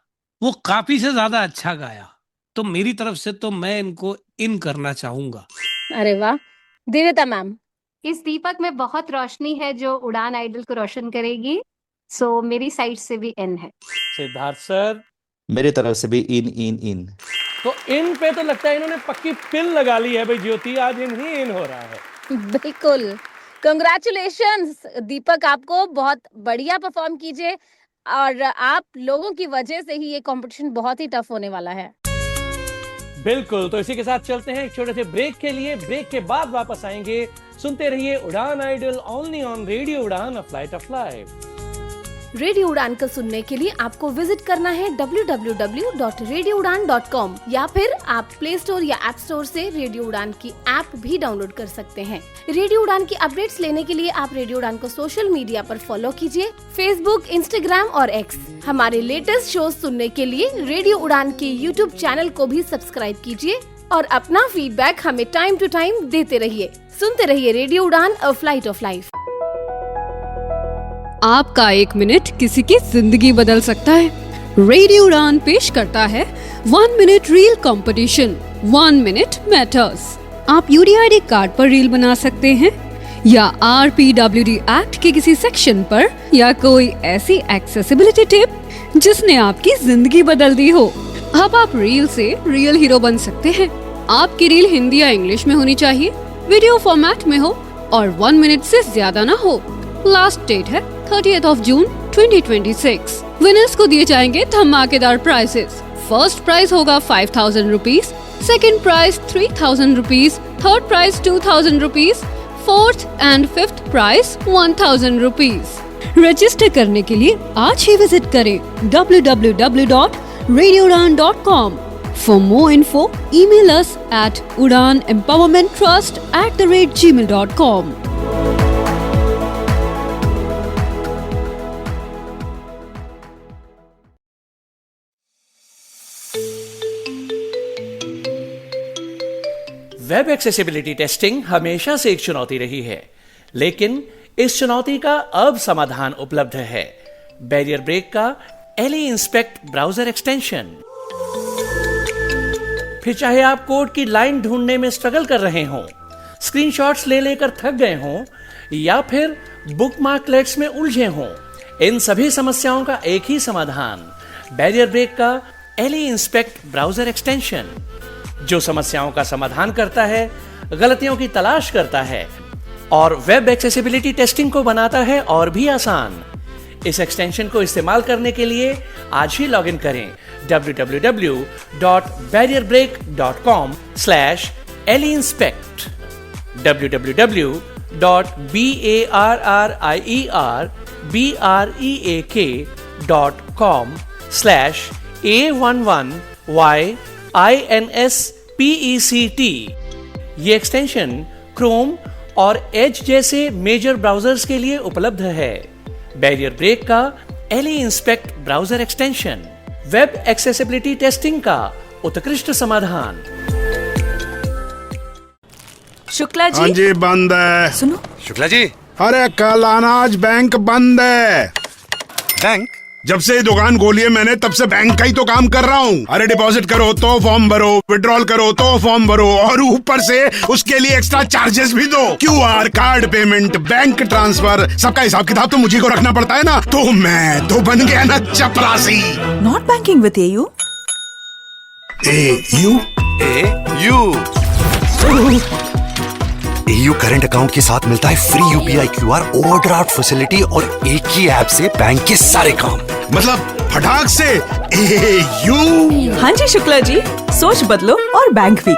वो काफी से ज्यादा अच्छा गाया, तो मेरी तरफ से तो मैं इनको इन करना चाहूंगा। अरे वाह। दिव्यता मैम, इस दीपक में बहुत रोशनी है जो उड़ान आइडल को रोशन करेगी, सो मेरी साइड से भी इन है। सिद्धार्थ सर, मेरी तरफ से भी इन। तो इन पे तो लगता है इन्होंने पक्की पिन लगा ली है भाई। ज्योति, आज इन ही इन हो रहा है। बिल्कुल, कंग्रेचुलेशंस दीपक, आपको बहुत बढ़िया परफॉर्म कीजिए और आप लोगों की वजह से ही ये कंपटीशन बहुत ही टफ होने वाला है। बिल्कुल, तो इसी के साथ चलते हैं एक छोटे से ब्रेक के लिए। ब्रेक के बाद वापस आएंगे। सुनते रहिए उड़ान idol, only on radio Udaan, a flight of life. Radio उड़ान को सुनने के लिए आपको विजिट करना है www.radioudan.com या फिर आप प्ले स्टोर या ऐप स्टोर से रेडियो उड़ान की ऐप भी डाउनलोड कर सकते हैं। रेडियो उड़ान की अपडेट्स लेने के लिए आप रेडियो उड़ान को सोशल मीडिया पर फॉलो कीजिए, फेसबुक, इंस्टाग्राम और एक्स। हमारे लेटेस्ट शो सुनने के लिए रेडियो उड़ान के यूट्यूब चैनल को भी सब्सक्राइब कीजिए और अपना फीडबैक हमें टाइम टू टाइम देते रहिए। सुनते रहिए radio Udaan, a flight of life. आपका एक मिनट किसी की जिंदगी बदल सकता है। रेडियो उड़ान पेश करता है 1 minute reel competition, 1 minute matters. आप यूडीआईडी कार्ड पर रील बना सकते हैं या आरपीडब्ल्यूडी एक्ट के किसी सेक्शन पर, या कोई ऐसी एक्सेसिबिलिटी टिप जिसने आपकी जिंदगी बदल दी हो। अब आप रील से रियल हीरो बन सकते हैं। आपकी रील हिंदी या इंग्लिश में होनी चाहिए, वीडियो फॉर्मेट में हो और 1 मिनट से ज्यादा ना हो। लास्ट डेट है 30th of June 2026। विनर्स को दिए जाएंगे धमाकेदार प्राइजेस। फर्स्ट प्राइज होगा 5000 rupees, second prize 3000 rupees, third prize 2000 rupees, fourth and fifth prize 1000 rupees. Register करने के लिए आज ही विजिट करें www.radioudan.com। For more info, email us at udanempowermenttrust@gmail.com। Web accessibility testing हमेशा से एक चुनौती रही है, लेकिन इस चुनौती का अब समाधान उपलब्ध है। बैरियर ब्रेक का एली इंस्पेक्ट ब्राउजर एक्सटेंशन। फिर चाहे आप कोड की लाइन ढूंढने में स्ट्रगल कर रहे हों, स्क्रीनशॉट्स ले लेकर थक गए हों, या फिर बुकमार्कलेट्स में उलझे हों, इन सभी समस्याओं का एक ही समाधान, बैरियर ब्रेक का एली इंस्पेक्ट ब्राउजर एक्सटेंशन, जो समस्याओं का समाधान करता है, गलतियों की तलाश करता है और वेब एक्सेसिबिलिटी टेस्टिंग को बनाता है और भी आसान। इस एक्सटेंशन को इस्तेमाल करने के लिए आज ही लॉगिन करें www.barrierbreak.com/eliinspect, www.barrierbreak.com/A11YINSPECT। ये एक्सटेंशन क्रोम और एज जैसे मेजर ब्राउजर्स के लिए उपलब्ध है। बैरियर ब्रेक का Ally Inspect browser extension web accessibility testing का उत्कृष्ट समाधान। शुक्ला जी। हाँ जी, बंद है। सुनो शुक्ला जी, अरे कल अनाज बैंक बंद है। बैंक? जब से दुकान खोली है मैंने तब से बैंक का ही तो काम कर रहा हूँ। अरे डिपॉजिट करो तो फॉर्म भरो, विड्रॉल करो तो फॉर्म भरो, और ऊपर से उसके लिए एक्स्ट्रा चार्जेस भी दो। QR, card payment, bank transfer, सबका हिसाब किताब तो मुझी को रखना पड़ता है ना। तो मैं तो बन गया ना चपरासी। Not banking with AU. AU AU current account के साथ मिलता है free UPI QR, overdraft facility और एक ही ऐप से बैंक के सारे काम। मतलब फटाक से एयू। हाँ जी शुक्ला जी, सोच बदलो और बैंक भी।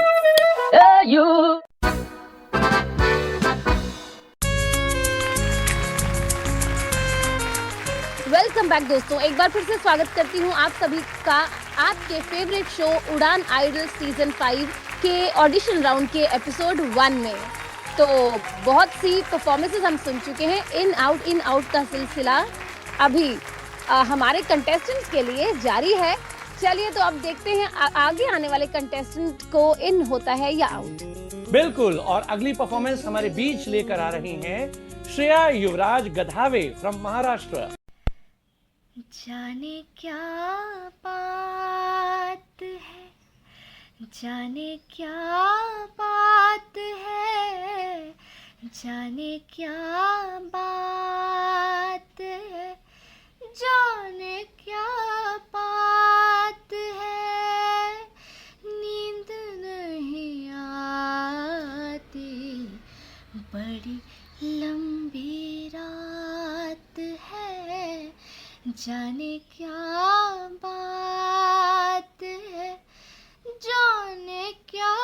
वेलकम बैक दोस्तों, एक बार फिर से स्वागत करती हूँ आप सभी का आपके फेवरेट शो उड़ान आइडल सीजन 5 के ऑडिशन राउंड के एपिसोड 1 में। तो बहुत सी परफॉर्मेंसेस हम सुन चुके हैं। इन आउट का सिलसिला अभी हमारे कंटेस्टेंट्स के लिए जारी है। चलिए तो अब देखते हैं आगे आने वाले कंटेस्टेंट को इन होता है या आउट। बिल्कुल, और अगली परफॉर्मेंस हमारे बीच लेकर आ रही हैं श्रेया युवराज गधावे फ्रॉम महाराष्ट्र। जाने क्या बात है, जाने क्या बात है, जाने क्या बात है, जाने क्या बात है, नींद नहीं आती, बड़ी लंबी रात है, जाने क्या बात है, जाने क्या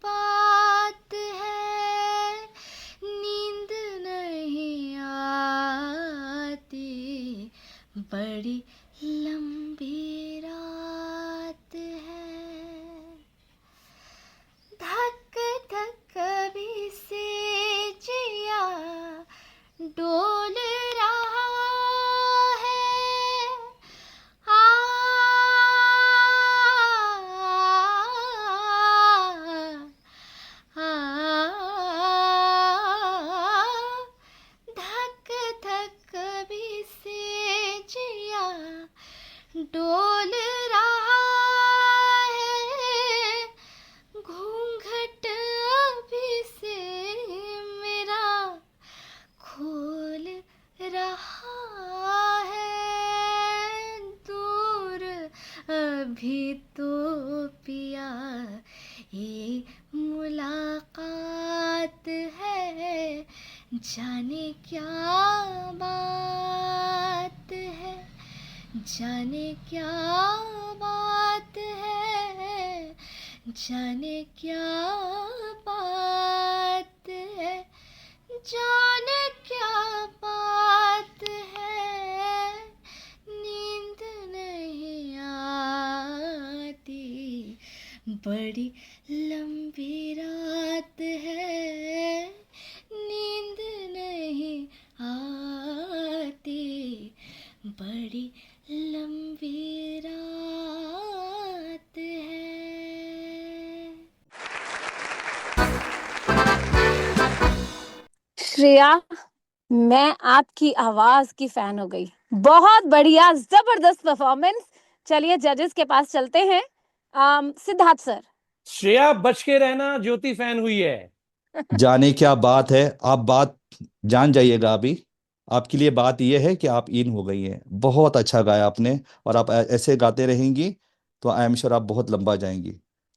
बात है, नींद नहीं आती, बड़ी लंबी रात है, धक धक भी से जिया डोल रहा है, धक धक भी से जिया डोल रहा है, घूंघट भी से मेरा खोल रहा है, दूर अभी तो पिया ये मुलाकात है, जाने क्या बात है, जाने क्या बात है, जाने क्या बात है, जाने क्या बात है, नींद नहीं आती, बड़ी लंबी रात है, नींद नहीं आती, बड़ी लंबी रात है। श्रेया, मैं आपकी आवाज की फैन हो गई। बहुत बढ़िया, जबरदस्त परफॉर्मेंस। चलिए जजेस के पास चलते हैं। सिद्धार्थ सर। श्रेया बच के रहना, ज्योति फैन हुई है। जाने क्या बात है, आप बात जान जाइएगा। अभी आपके लिए बात यह है कि आप इन हो गई हैं। बहुत अच्छा गाया आपने, और आप ऐसे गाते रहेंगी तो आई एम श्योर आप बहुत लंबा जाएंगी।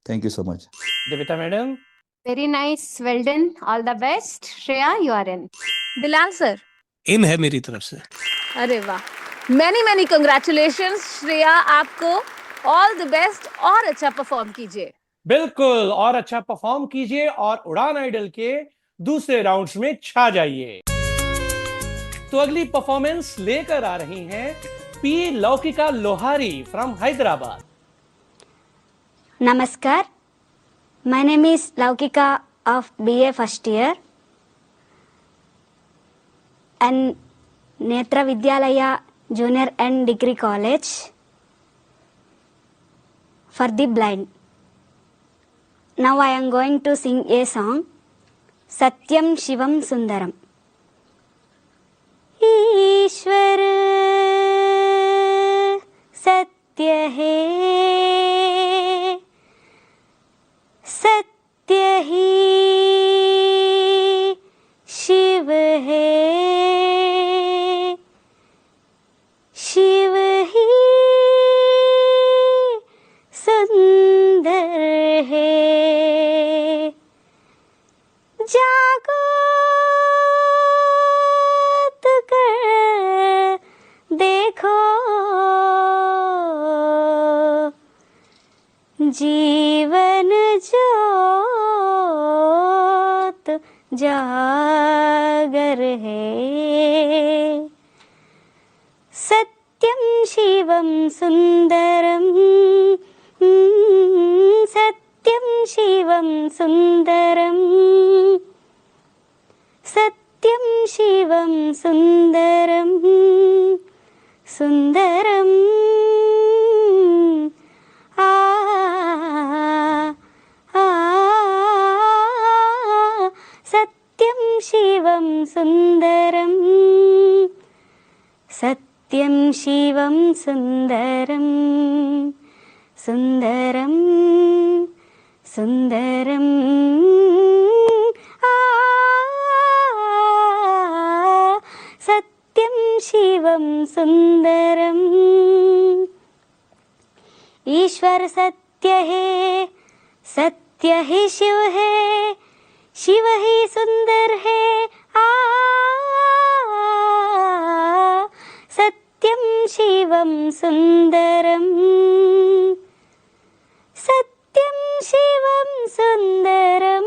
Thank you so much. Devita madam. Very nice, well done, all the best. Shreya, you are in. Bilal sir. In है मेरी तरफ से। अरे वाह, मैनी कंग्रेचुलेशंस श्रेया, आपको ऑल द बेस्ट और अच्छा परफॉर्म कीजिए। बिल्कुल, और अच्छा परफॉर्म कीजिए और उड़ान आइडल के दूसरे राउंड्स में छा जाइए। तो अगली परफॉर्मेंस लेकर आ रही हैं पी लौकिका लोहारी फ्रॉम हैदराबाद। नमस्कार, my name is Laukika of BA first year and Netra Vidyalaya Junior and Degree College. for the blind. Now I am going to sing a song, Satyam Shivam Sundaram. ईश्वर सत्य है, सत्य ही शिव है, शिव ही सुंदर है। जागृत कर देखो, जीवन ज्योत जागर है। सत्यम शिवम सुंदरम, सत्यम शिवम सुंदरम, सत्यम शिवम सुंदरम, सुंदरम आ आ सत्यम शिवम सुंदरम, सत्यम शिवम सुंदरम, सुंदरम सुंदरम आ सत्यम शिवम सुंदरम। ईश्वर सत्य है, सत्य ही शिव है, शिव ही सुंदर है। आ सत्यम शिवम सुंदरम, सत्यम शिवम सुंदरम,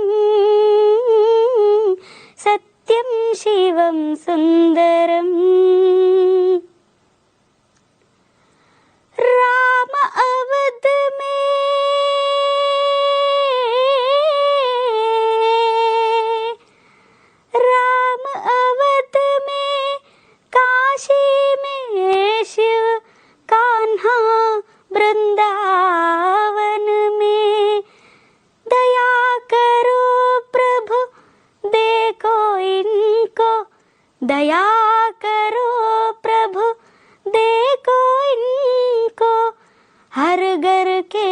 सत्यम शिवम सुंदरम। राम अवध में राम अवध में, काशी में शिव, कान्हा वृंदावन में। दया करो प्रभु देखो इनको, दया करो प्रभु देखो इनको, हर घर के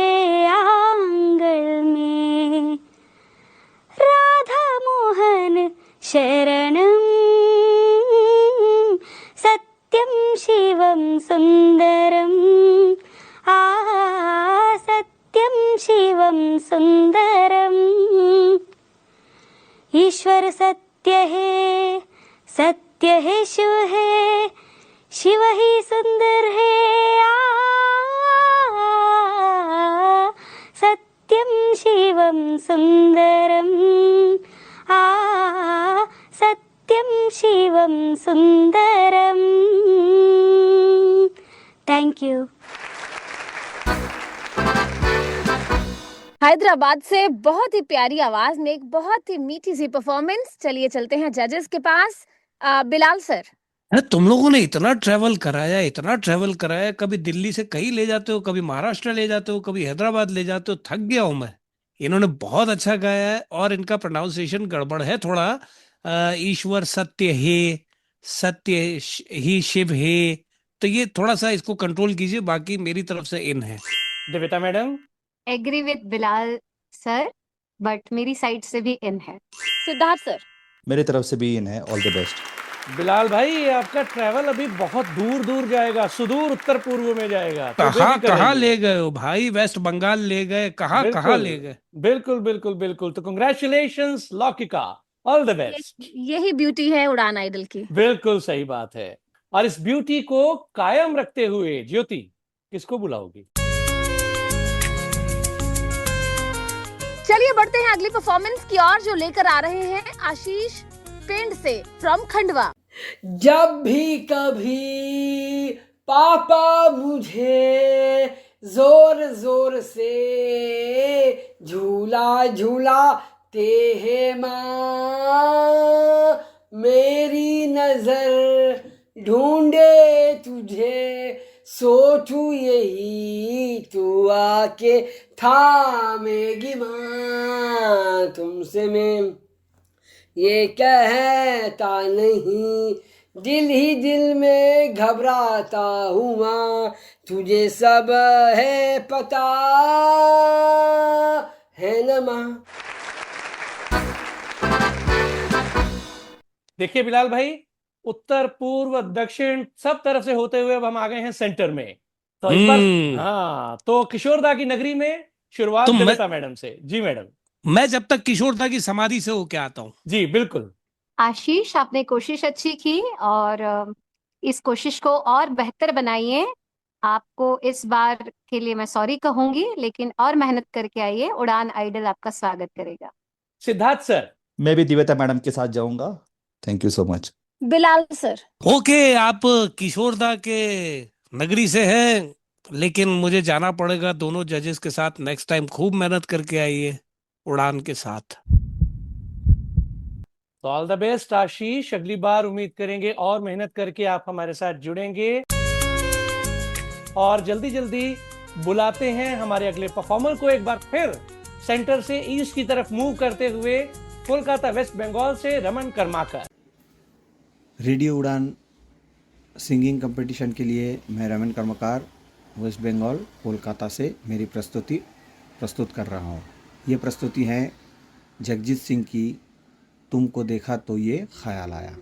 आंगन में। राधा मोहन शरणम, सत्यम शिवम सुंदरम। आ सत्यम शिवम सुंदरम। ईश्वर सत्य है, सत्य है शिव है, शिव ही सुंदर है। आ सत्यम शिवम सुंदरम, आ सत्यम शिवम सुंदरम। Thank you. हैदराबाद से बहुत ही प्यारी आवाज में एक बहुत ही मीठी सी परफॉर्मेंस। चलिए चलते हैं जजेस के पास। बिलाल सर, अरे तुम लोगों ने इतना ट्रैवल कराया, इतना ट्रैवल कराया, कभी दिल्ली से कहीं ले जाते हो, कभी महाराष्ट्र ले जाते हो, कभी हैदराबाद ले जाते हो, थक गया हूं मैं। इन्होंने बहुत अच्छा गाया है और इनका प्रोनाउंसिएशन गड़बड़ है थोड़ा। ईश्वर सत्य है, सत्य ही शिव है, तो ये थोड़ा सा इसको कंट्रोल कीजिए। बाकी मेरी तरफ से इन है। Devita madam, agree with Bilal sir, but मेरी साइड से भी इन है। सिद्धार्थ सर, मेरी तरफ से भी इन है। All the best. बिलाल भाई, ये आपका ट्रैवल अभी बहुत दूर दूर जाएगा, सुदूर उत्तर पूर्व में जाएगा। तो कहाँ बेफिक्र कहाँ रहिए। ले गए हो भाई? वेस्ट बंगाल ले गए, कहाँ कहाँ बिल्कुल ले गए? बिल्कुल बिल्कुल बिल्कुल। तो congratulations Loukika, all the best. यही ब्यूटी है उड़ान आइडल की। बिल्कुल सही बात है। और इस ब्यूटी को कायम रखते हुए ज्योति किसको बुलाओगी? चलिए बढ़ते हैं अगली परफॉर्मेंस की ओर, जो लेकर आ रहे हैं आशीष पिंड से फ्रॉम खंडवा। जब भी कभी पापा मुझे जोर जोर से झूला झूलाते हैं माँ, मेरी नजर ढूंढे तुझे सोचू यही तू आके थामेगी माँ तुमसे मैं ये कहता नहीं दिल ही दिल में घबराता हूँ माँ तुझे सब है पता है न माँ। देखिए बिलाल भाई, उत्तर पूर्व दक्षिण सब तरफ से होते हुए अब हम आ गए हैं सेंटर में। तो इस बार हाँ, तो किशोरदा की नगरी में शुरुआत तो देवता मैडम से। जी मैडम। मैं जब तक किशोरदा की समाधि से होके आता हूँ। जी बिल्कुल। आशीष, आपने कोशिश अच्छी की और इस कोशिश को और बेहतर बनाइए। आपको इस बार के लिए मैं सॉरी कहूंगी, लेकिन और मेहनत करके आइए, उड़ान आइडल आपका स्वागत करेगा। सिद्धार्थ सर। मैं भी दिव्यता मैडम के साथ जाऊंगा। Thank you so much. Bilal sir. Okay, आप किशोरदा के नगरी से हैं, लेकिन मुझे जाना पड़ेगा दोनों जजेस के साथ। नेक्स्ट टाइम खूब मेहनत करके आइए उड़ान के साथ। तो ऑल द बेस्ट आशीष, अगली बार उम्मीद करेंगे और मेहनत करके आप हमारे साथ जुड़ेंगे। और जल्दी जल्दी बुलाते हैं हमारे अगले परफॉर्मर को एक बार फिर। सेंटर से ईस्ट की तरफ मूव करते हुए कोलकाता वेस्ट बंगाल से रमन कर्माकर। रेडियो उड़ान सिंगिंग कंपटीशन के लिए मैं रमन कर्मकार वेस्ट बंगाल कोलकाता से मेरी प्रस्तुति प्रस्तुत कर रहा हूँ। ये प्रस्तुति है जगजीत सिंह की तुमको देखा तो ये ख्याल आया।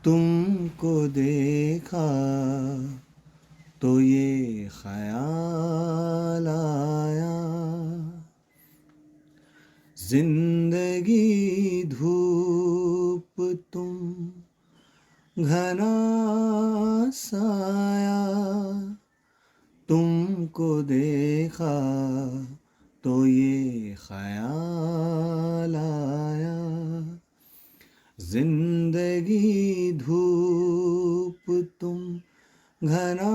तुमको देखा तो ये ख्याल आया, जिंदगी धूप तुम घना साया, तुमको देखा तो ये ख्याल आया, जिंदगी धूप तुम घना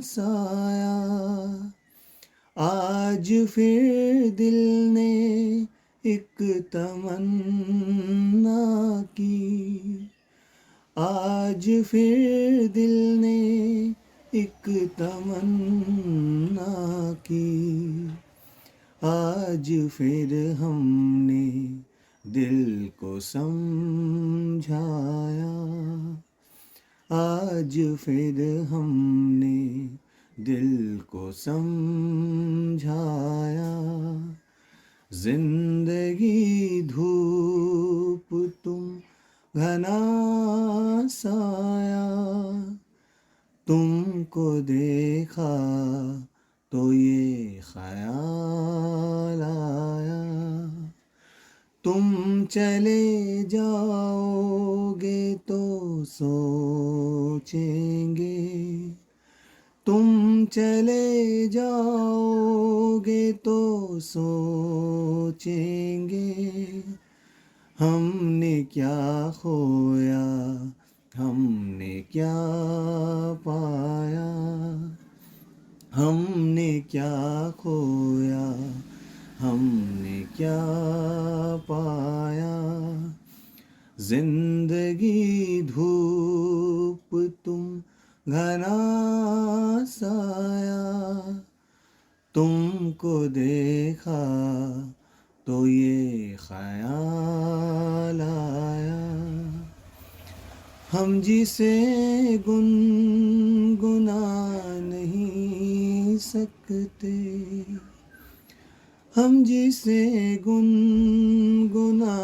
साया, आज फिर दिल ने एक तमन्ना की, आज फिर दिल ने एक तमन्ना की, आज फिर हमने दिल को समझाया, आज फिर हमने दिल को समझाया, जिंदगी धूप तुम घना साया, तुमको देखा तो ये ख्याल आया, तुम चले जाओगे तो सोचेंगे, तुम चले जाओगे तो सोचेंगे, हमने क्या खोया हमने क्या पाया, हमने क्या खोया हमने क्या पाया, जिंदगी धूप तुम घना साया, तुमको देखा तो ये ख्याल आया, हम जिसे गुनगुना नहीं सकते, हम जिसे गुनगुना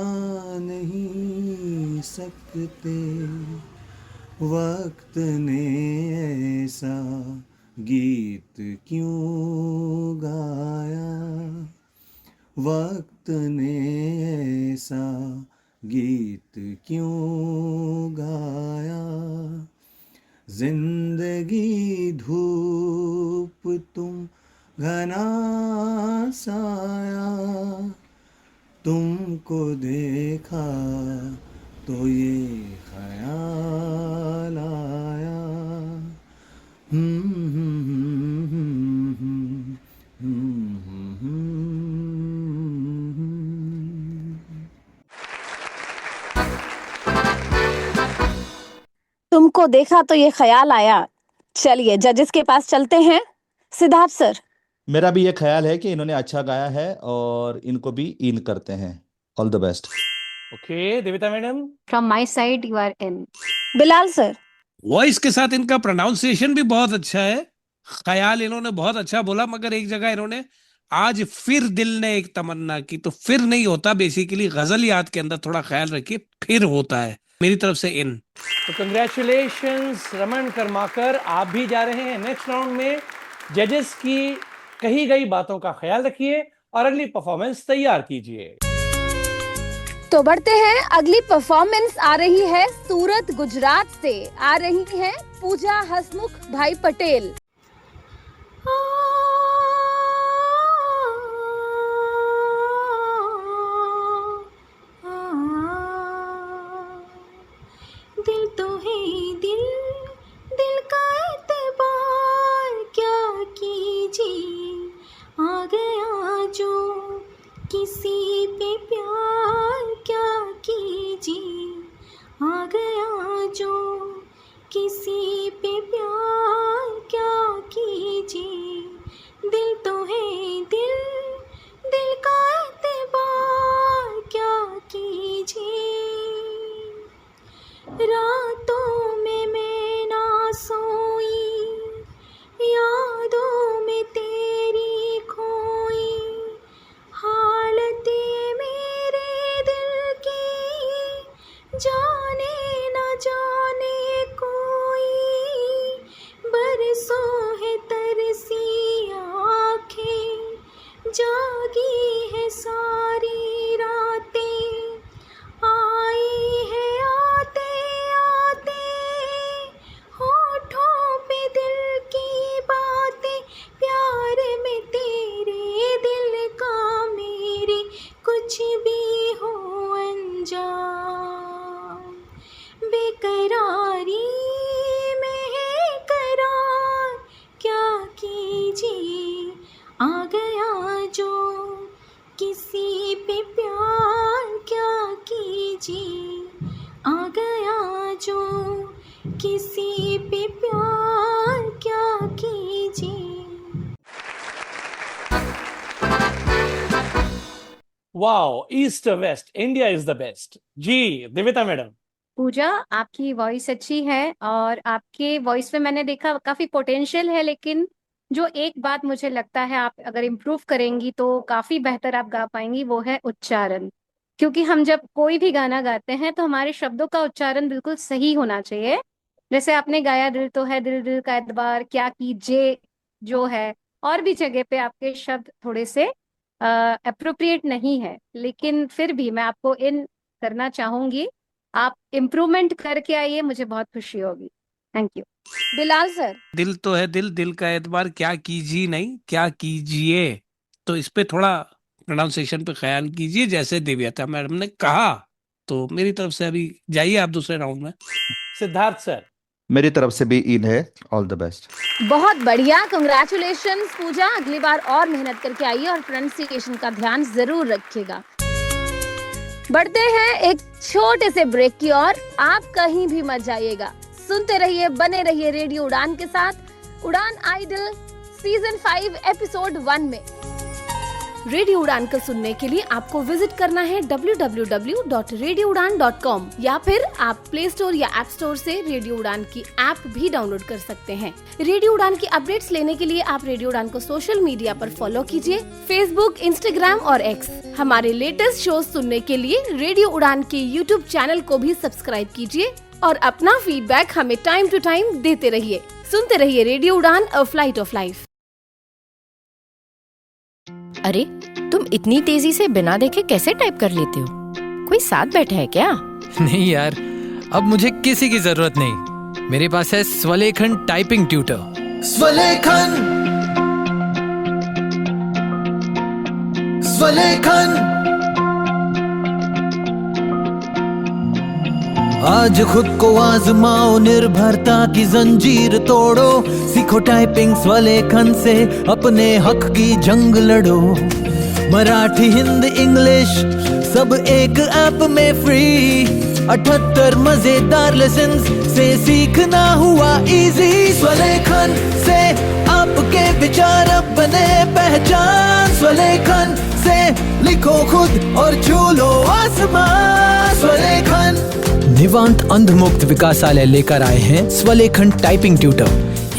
नहीं सकते, वक्त ने ऐसा गीत क्यों गाया, वक्त ने ऐसा गीत क्यों गाया, जिंदगी धूप तुम घना साया, तुमको देखा तो ये ख्याल आया। तुमको देखा तो ये ख्याल आया। चलिए जजेस के पास चलते हैं। सिद्धार्थ सर। मेरा भी ये ख्याल है कि इन्होंने अच्छा गाया है और इनको भी इन करते हैं। All the best. Okay Devita madam. From my side you are in. Bilal sir. Voice के साथ इनका प्रोनाउंसिएशन भी बहुत अच्छा है। ख्याल इन्होंने बहुत अच्छा बोला, मगर एक जगह इन्होंने आज फिर दिल ने एक तमन्ना की, तो फिर नहीं होता, बेसिकली गजल याद के अंदर थोड़ा ख्याल रखिए, फिर होता है। मेरी तरफ से इन। तो कंग्रेचुलेशंस रमन कर्माकर, आप भी जा रहे हैं नेक्स्ट राउंड में। जजेस की कही गई बातों का ख्याल रखिए और अगली परफॉर्मेंस तैयार कीजिए। तो बढ़ते हैं, अगली परफॉर्मेंस आ रही है सूरत गुजरात से। आ रही है पूजा हसमुख भाई पटेल। दिल तो है दिल, दिल का एतबार क्या कीजिए, आ गया जो किसी पे प्यार क्या कीजिए, आ गया जो किसी पे प्यार क्या कीजिए। दिल तो है दिल, दिल का एतबार क्या कीजिए। रातों में मैं ना सोई, यादों में तेरी खोई, हालत मेरे दिल की जाने न जाने कोई। बरसों है तरसी आँखें, जागी है सारी रातें, आई है आते आते होठों पे दिल की बातें। प्यार में तेरे दिल का मेरे कुछ भी हो अनजान, बेकरारी में है करार क्या कीजिए, आ गया जो किसी पे प्यार क्या कीजिए, आ गया जो किसी पे प्यार क्या कीजिए। Wow, east west, India is the best. जी देविता मैडम। पूजा, आपकी वॉइस अच्छी है और आपके वॉइस में मैंने देखा काफी पोटेंशियल है, लेकिन जो एक बात मुझे लगता है आप अगर इम्प्रूव करेंगी तो काफी बेहतर आप गा पाएंगी, वो है उच्चारण। क्योंकि हम जब कोई भी गाना गाते हैं तो हमारे शब्दों का उच्चारण बिल्कुल सही होना चाहिए। जैसे आपने गाया दिल तो है दिल, दिल का एतबार क्या कीजिए जो है, और भी जगह पे आपके शब्द थोड़े से अप्रोप्रिएट नहीं है, लेकिन फिर भी मैं आपको इन करना चाहूंगी। आप इम्प्रूवमेंट करके आइए, मुझे बहुत खुशी होगी। Thank you. बिलाल सर। दिल तो है दिल, दिल का एतबार क्या कीजिए, नहीं क्या कीजिए, तो इस पे थोड़ा प्रोनाउंसिएशन पे ख्याल कीजिए जैसे दिव्यता मैडम ने कहा। तो मेरी तरफ से अभी जाइए आप दूसरे राउंड में। सिद्धार्थ सर। मेरी तरफ से भी इन है। All the best. बहुत बढ़िया, कंग्रेचुलेशंस पूजा। अगली बार और मेहनत करके आइए और प्रोनाउंसिएशन का ध्यान जरूर रखिएगा। बढ़ते हैं एक छोटे से ब्रेक की ओर। आप कहीं भी मत जाइएगा, सुनते रहिए, बने रहिए रेडियो उड़ान के साथ। उड़ान आइडल सीजन 5 एपिसोड 1 में। रेडियो उड़ान को सुनने के लिए आपको विजिट करना है www.radioudan.com या फिर आप प्ले स्टोर या ऐप स्टोर से रेडियो उड़ान की ऐप भी डाउनलोड कर सकते हैं। रेडियो उड़ान की अपडेट्स लेने के लिए आप रेडियो उड़ान को सोशल मीडिया पर फॉलो कीजिए, फेसबुक, इंस्टाग्राम और एक्स। हमारे लेटेस्ट शो सुनने के लिए रेडियो उड़ान के यूट्यूब चैनल को भी सब्सक्राइब कीजिए और अपना फीडबैक हमें टाइम टू टाइम देते रहिए। सुनते रहिए radio Udaan, a flight of life. अरे तुम इतनी तेजी से बिना देखे कैसे टाइप कर लेते हो? कोई साथ बैठा है क्या? नहीं यार, अब मुझे किसी की जरूरत नहीं। मेरे पास है स्वलेखन टाइपिंग ट्यूटर। स्वलेखन स्वलेखन। आज खुद को आजमाओ, निर्भरता की जंजीर तोड़ो, सीखो टाइपिंग स्वलेखन से, अपने हक की जंग लड़ो। मराठी, हिंदी, इंग्लिश सब एक ऐप में फ्री, 78 मजेदार लेसन्स से सीखना हुआ इजी। स्वलेखन से आपके विचार अब बने पहचान, स्वलेखन से लिखो खुद और छू लो आसमान। स्वलेखन। निवांत अंधमुक्त विकासालय लेकर आए हैं स्वलेखन टाइपिंग ट्यूटर,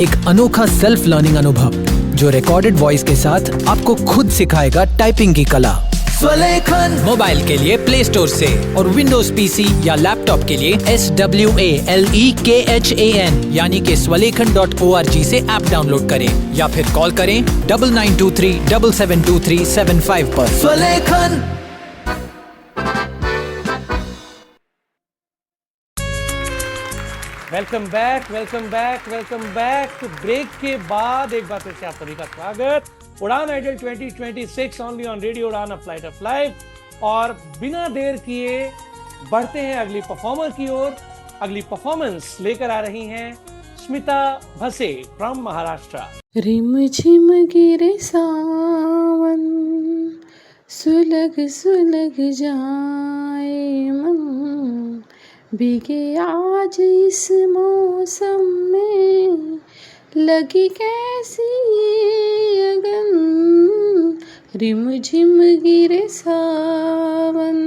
एक अनोखा सेल्फ लर्निंग अनुभव जो रिकॉर्डेड वॉइस के साथ आपको खुद सिखाएगा टाइपिंग की कला। स्वलेखन। मोबाइल के लिए प्ले स्टोर से और विंडोज पीसी या लैपटॉप के लिए SWALEKHAN यानी कि swalekan.org से ऐप डाउनलोड करें या फिर कॉल करें 9923 7723 75 पर। स्वलेखन। Welcome back, welcome back, welcome back. तो ब्रेक के बाद एक बार फिर से आप सभी का स्वागत उड़ान idol 2026 only on radio Udaan, a flight of life. और बिना देर किए बढ़ते हैं अगली परफॉर्मर की ओर। अगली परफॉर्मेंस लेकर आ रही हैं स्मिता भसे फ्रॉम महाराष्ट्र। रिम झिम गिरे सावन, सुलग सुलग जाए मन, भीगे आज इस मौसम में, लगी कैसी अगन। रिम झिम गिरे सावन,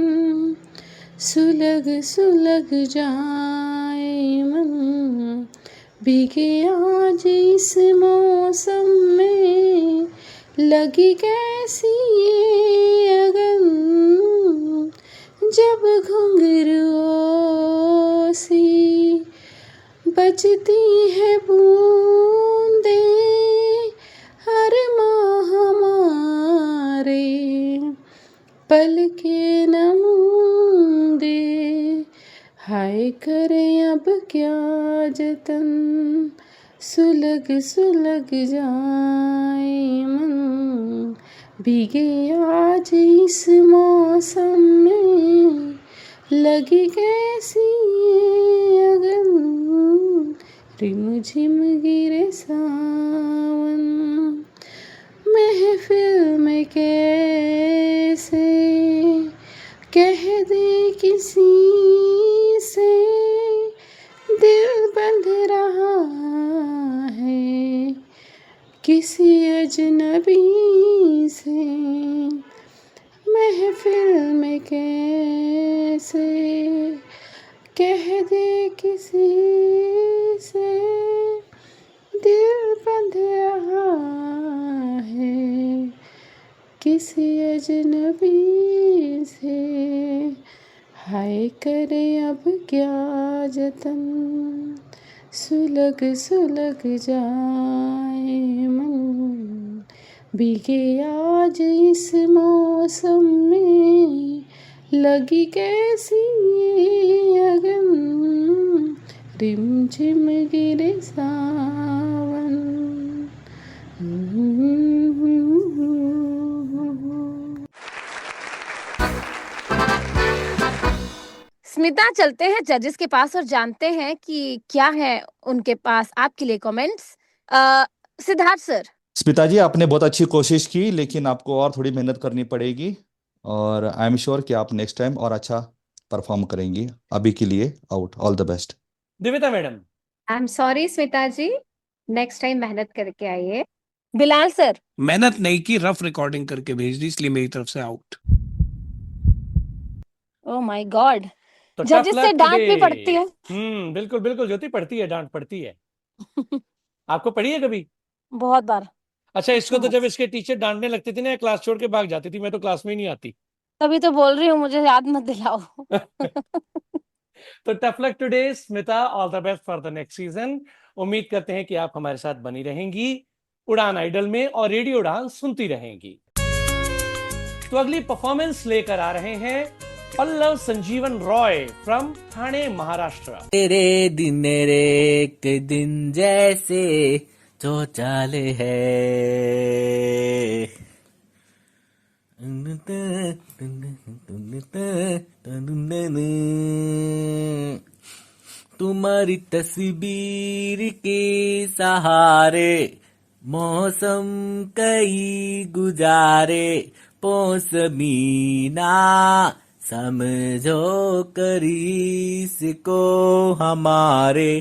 सुलग सुलग जाए मन, भीगे आज इस मौसम में, लगी कैसी अगन। जब घुंघरुओं सी बजती है बूंदे, हर माह हमारे पलके न मूंदे, हाय करे अब क्या जतन, सुलग सुलग जाए मन, भीगे आज इस मौसम में, लगी कैसी अगन। रिम झिम गिरे सावन, महफिल में कैसे कह दे किसी से, दिल बंध रहा है किसी अजनबी से। महफिल में कैसे कह दे किसी से, दिल बंध रहा है किसी अजनबी से, हाय करे अब क्या जतन, सुलग सुलग जाए मन, भीगे आज इस मौसम में, लगी कैसी अगन। रिम झिम गिरे सावन। स्मिता, चलते हैं जजेस के पास और जानते हैं कि क्या है उनके पास आपके लिए कमेंट्स। सिद्धार्थ सर। स्मिता जी, आपने बहुत अच्छी कोशिश की, लेकिन आपको और थोड़ी मेहनत करनी पड़ेगी, और आई एम श्योर कि आप नेक्स्ट टाइम और अच्छा परफॉर्म करेंगी। अभी के लिए out, all the best. Divyata madam. I am sorry Smita ji, next time मेहनत करके आइए। बिलाल सर। मेहनत नहीं की, रफ रिकॉर्डिंग करके भेज दी, इसलिए मेरी तरफ से आउट। ओह माय गॉड, तो जजेस से डांट भी पड़ती है। बिल्कुल बिल्कुल ज्योति, पड़ती है, डांट पड़ती है। आपको पड़ी है कभी? बहुत बार। अच्छा, इसको तो जब इसके टीचर डांटने लगती थी ना, क्लास छोड़ के भाग जाती थी, मैं तो क्लास में ही नहीं आती। तभी तो बोल रही हूँ, मुझे याद मत दिलाओ। तो tough luck today Smita, all the best for the next season. उम्मीद करते हैं कि आप हमारे साथ बनी रहेंगी उड़ान आइडल में और रेडियो उड़ान सुनती रहेंगी। तो अगली परफॉर्मेंस लेकर आ रहे हैं पल्लव संजीवन रॉय फ्रॉम ठाणे महाराष्ट्र। तेरे दिन एक दिन जैसे जो चाले है, तुम्हारी तस्वीर के सहारे मौसम कई गुजारे, पौसमीना समझो करीस को हमारे,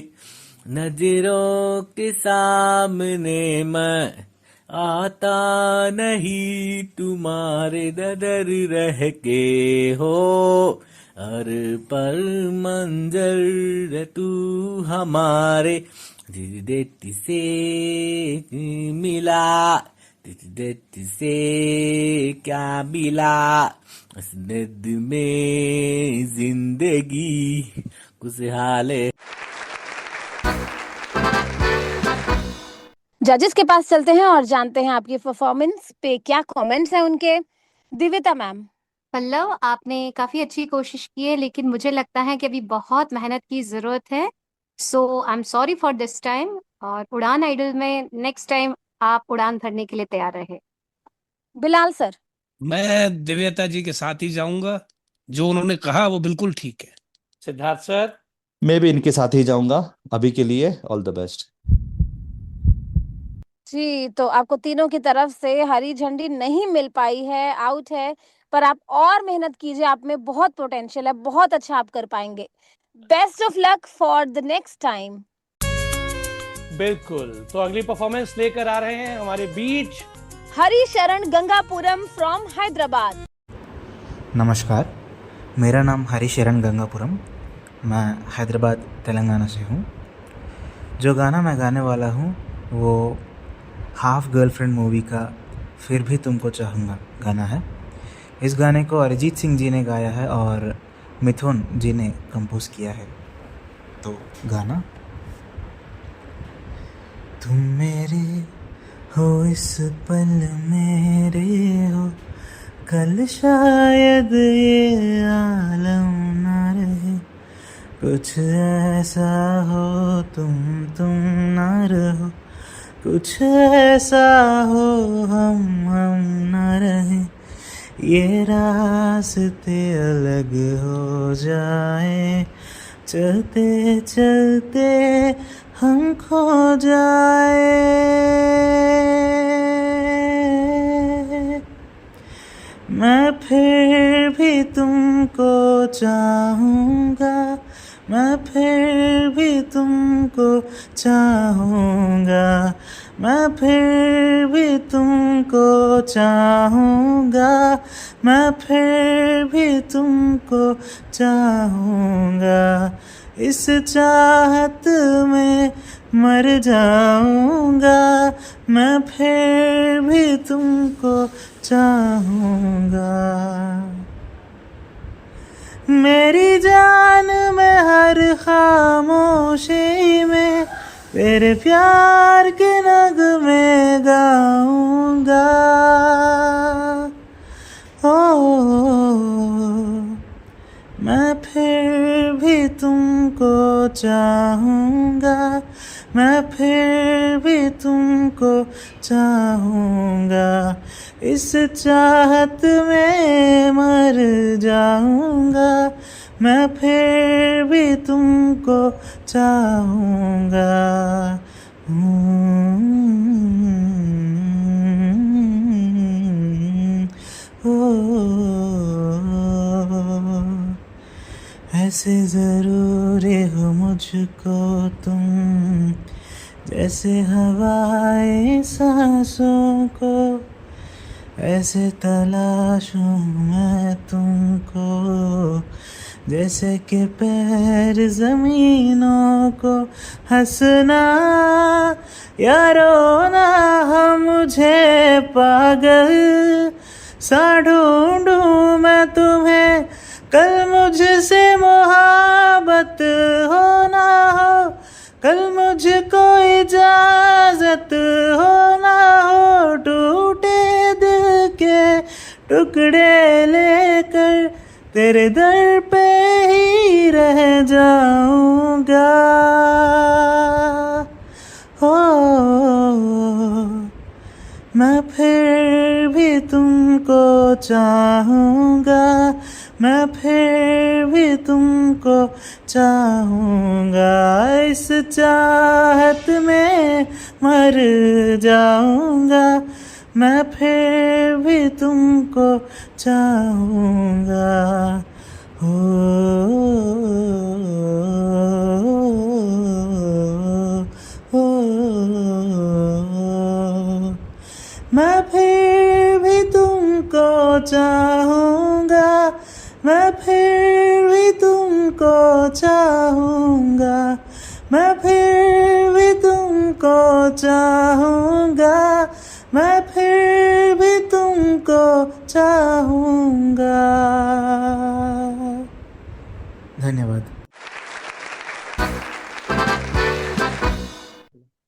नजरों के सामने मैं आता नहीं तुम्हारे, डर रह के हो हर पर मंजर तू हमारे, डेट से मिला डेट से क्या मिला, असनद में जिंदगी खुशहाल है। जजेस के पास चलते हैं और जानते हैं आपकी परफॉर्मेंस पे क्या कमेंट्स हैं उनके। दिव्यता मैम। पल्लव, आपने काफी अच्छी कोशिश की है, लेकिन मुझे लगता है कि अभी बहुत मेहनत की जरूरत है। So I am sorry for this time, और उड़ान आइडल में नेक्स्ट टाइम आप उड़ान भरने के लिए तैयार रहे। बिलाल सर। मैं दिव्यता जी के साथ ही जाऊंगा, जो उन्होंने कहा वो बिल्कुल ठीक है। सिद्धार्थ सर। मैं भी इनके साथ ही जाऊंगा। अभी के लिए ऑल द बेस्ट। जी, तो आपको तीनों की तरफ से हरी झंडी नहीं मिल पाई है, आउट है, पर आप और मेहनत कीजिए, आप में बहुत पोटेंशियल है, बहुत अच्छा आप कर पाएंगे। Best of luck for the next time. बिल्कुल, तो अगली परफॉर्मेंस लेकर आ रहे हैं हमारे बीच हरी शरण गंगापुरम फ्रॉम हैदराबाद। नमस्कार, मेरा नाम हरी शरण गंगापुरम, मैं हैदराबाद तेलंगाना से हूँ। जो गाना मैं गाने वाला हूँ वो हाफ गर्लफ्रेंड मूवी का फिर भी तुमको चाहूँगा गाना है। इस गाने को अरिजीत सिंह जी ने गाया है और मिथुन जी ने कंपोज किया है। तो गाना। तुम मेरे हो इस पल मेरे हो, कल शायद ये आलम ना रहे, कुछ ऐसा हो तुम ना रहो, कुछ ऐसा हो हम ना रहे, ये रास्ते अलग हो जाए, चलते चलते हम खो जाए। मैं फिर भी तुमको चाहूँगा, मैं फिर भी तुमको चाहूँगा, मैं फिर भी तुमको चाहूँगा, मैं फिर भी तुमको चाहूँगा, इस चाहत में मर जाऊँगा, मैं फिर भी तुमको चाहूँगा। मेरी जान में हर खामोशी में तेरे प्यार के नगमे गाऊंगा। मैं फिर भी तुमको चाहूँगा, मैं फिर भी तुमको चाहूँगा, इस चाहत में मर जाऊँगा, मैं फिर भी तुमको चाहूँगा। ऐसे ज़रूरी हो मुझको तुम, जैसे हवाएं सांसों को, ऐसे तलाशूं मैं तुमको, जैसे कि पैर ज़मीनों को। हंसना या रोना हम मुझे पागल सा ढूंढूं मैं तुम्हें, कल मुझसे मोहब्बत हो ना हो, कल मुझको इजाजत हो ना हो, टूटे दिल के टुकड़े लेकर तेरे दर पे ही रह जाऊंगा। हो मैं फिर भी तुमको चाहूँगा, मैं फिर भी तुमको चाहूँगा, इस चाहत में मर जाऊँगा, मैं फिर भी तुमको चाहूँगा। हो मैं फिर भी तुमको चाहूँगा, मैं फिर भी तुमको चाहूँगा, मैं फिर भी तुमको चाहूँगा, मैं फिर भी तुमको चाहूँगा। धन्यवाद।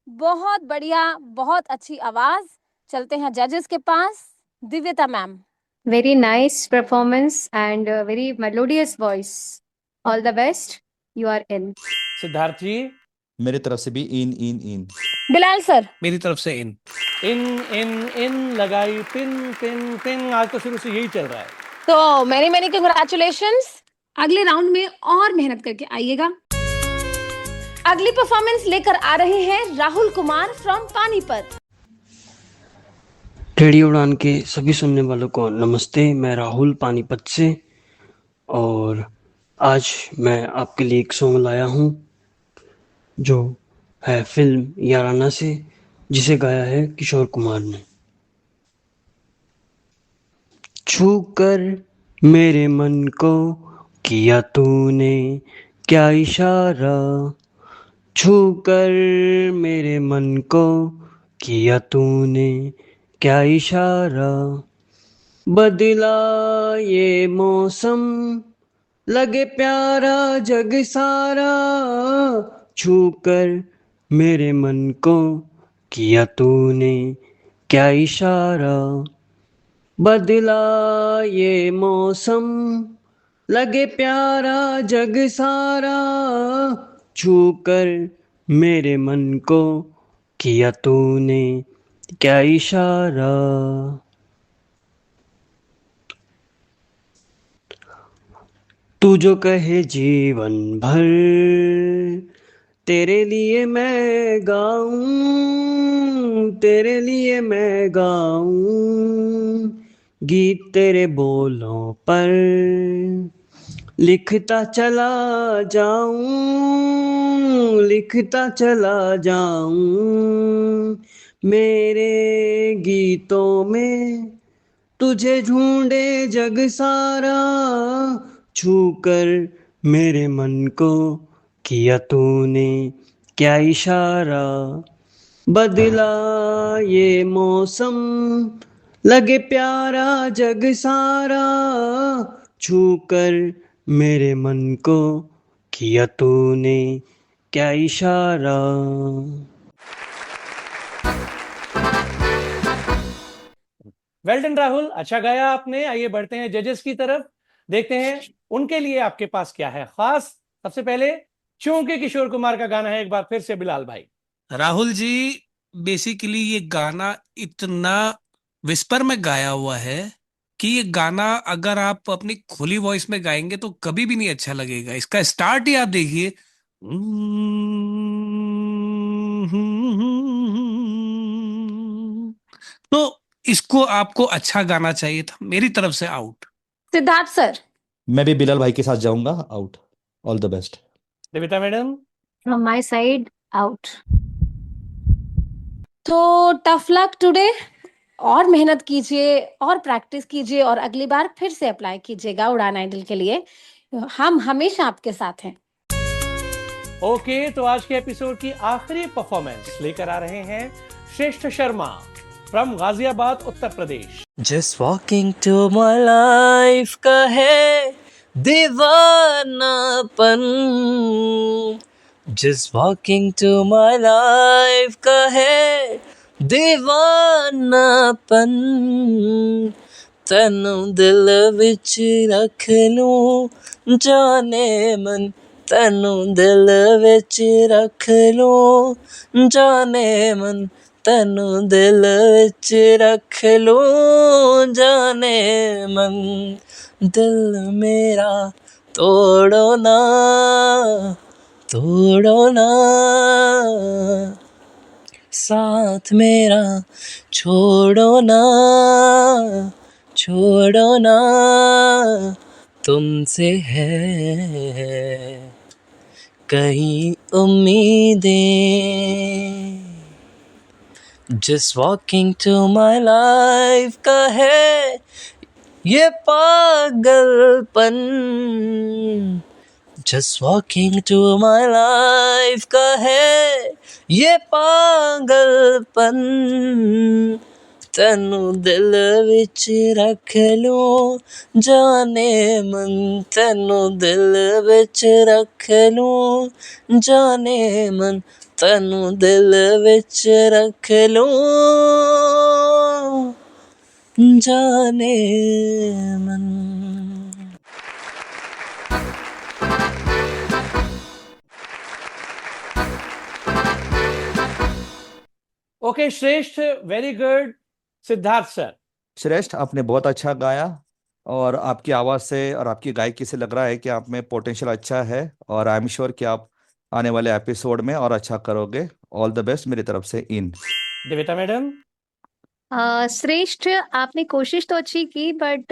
बहुत बढ़िया, बहुत अच्छी आवाज। चलते हैं जजेस के पास। दिव्यता ma'am. Very nice performance and very melodious voice. All the best. You are in. Siddharth ji. मेरी तरफ से भी इन। बिलाल सर। मेरी तरफ से इन इन लगाई पिन। आज तो शुरू से यही चल रहा है। तो मैनी कंग्रेचुलेशंस। अगले राउंड में और मेहनत करके आइएगा। अगली परफॉर्मेंस लेकर आ रहे हैं राहुल कुमार फ्रॉम पानीपत। रेडियो उड़ान के सभी सुनने वालों को नमस्ते। मैं राहुल पानीपत से, और आज मैं आपके लिए एक सॉन्ग लाया हूँ जो है फिल्म याराना से, जिसे गाया है किशोर कुमार ने। छू कर मेरे मन को किया तूने क्या इशारा, छू कर मेरे मन को किया तूने क्या इशारा, बदला ये मौसम लगे प्यारा जग सारा, छू कर मेरे मन को किया तूने क्या इशारा, बदला ये मौसम लगे प्यारा जग सारा, छू कर मेरे मन को किया तूने क्या इशारा। तू जो कहे जीवन भर तेरे लिए मैं गाऊं, तेरे लिए मैं गाऊं, गीत तेरे बोलों पर लिखता चला जाऊं, लिखता चला जाऊं, मेरे गीतों में तुझे ढूंढे जग सारा, छू कर मेरे मन को किया तूने क्या इशारा, बदला ये मौसम लगे प्यारा जग सारा, छू कर मेरे मन को किया तूने क्या इशारा। वेल डन राहुल, अच्छा गाया आपने। आइए बढ़ते हैं जजेस की तरफ, देखते हैं उनके लिए आपके पास क्या है खास। सबसे पहले चूंकि किशोर कुमार का गाना है, एक बार फिर से बिलाल भाई। राहुल जी, बेसिकली ये गाना इतना विस्पर में गाया हुआ है कि ये गाना अगर आप अपनी खुली वॉइस में गाएंगे तो कभी भी नहीं अच्छा लगेगा। इसका स्टार्ट ही आप देखिए, तो इसको आपको अच्छा गाना चाहिए था। मेरी तरफ से आउट। सिद्धार्थ सर। मैं भी बिलाल भाई के साथ जाऊंगा, out. All the best. Devita madam. From my side, out. तो टफ लक टुडे, और मेहनत कीजिए और प्रैक्टिस कीजिए और अगली बार फिर से अप्लाई कीजिएगा उड़ान आइडल के लिए। हम हमेशा आपके साथ हैं। ओके, तो आज के एपिसोड की आखिरी परफॉर्मेंस लेकर आ रहे हैं श्रेष्ठ Sharma from Ghaziabad Uttar Pradesh. Just walking to my life का है दीवानापन, Just walking to my life का है दीवानापन, तैनू दिल विच रख लूं जाने मन, तैनू दिल विच रख लूं जाने मन, तेनू दिल विच रख लूं जाने मन दिल मेरा तोड़ो ना साथ मेरा छोड़ो ना तुमसे है कहीं उम्मीदें Just walking to my life का है ये पागलपन Just walking to my life का है ये पागलपन तेनू दिल विच रख लूं जाने मन तेनू दिल विच रख लूं जाने मन तेनू दिल विच रख लूं जाने मन। ओके श्रेष्ठ, वेरी गुड। सिद्धार्थ सर। श्रेष्ठ, आपने बहुत अच्छा गाया और आपकी आवाज़ से और आपकी गायकी से लग रहा है कि आप में पोटेंशियल अच्छा है और आई एम श्योर कि आप आने वाले एपिसोड में और अच्छा करोगे। ऑल द बेस्ट मेरी तरफ से इन। देविता मैडम। श्रेष्ठ, आपने कोशिश तो अच्छी की बट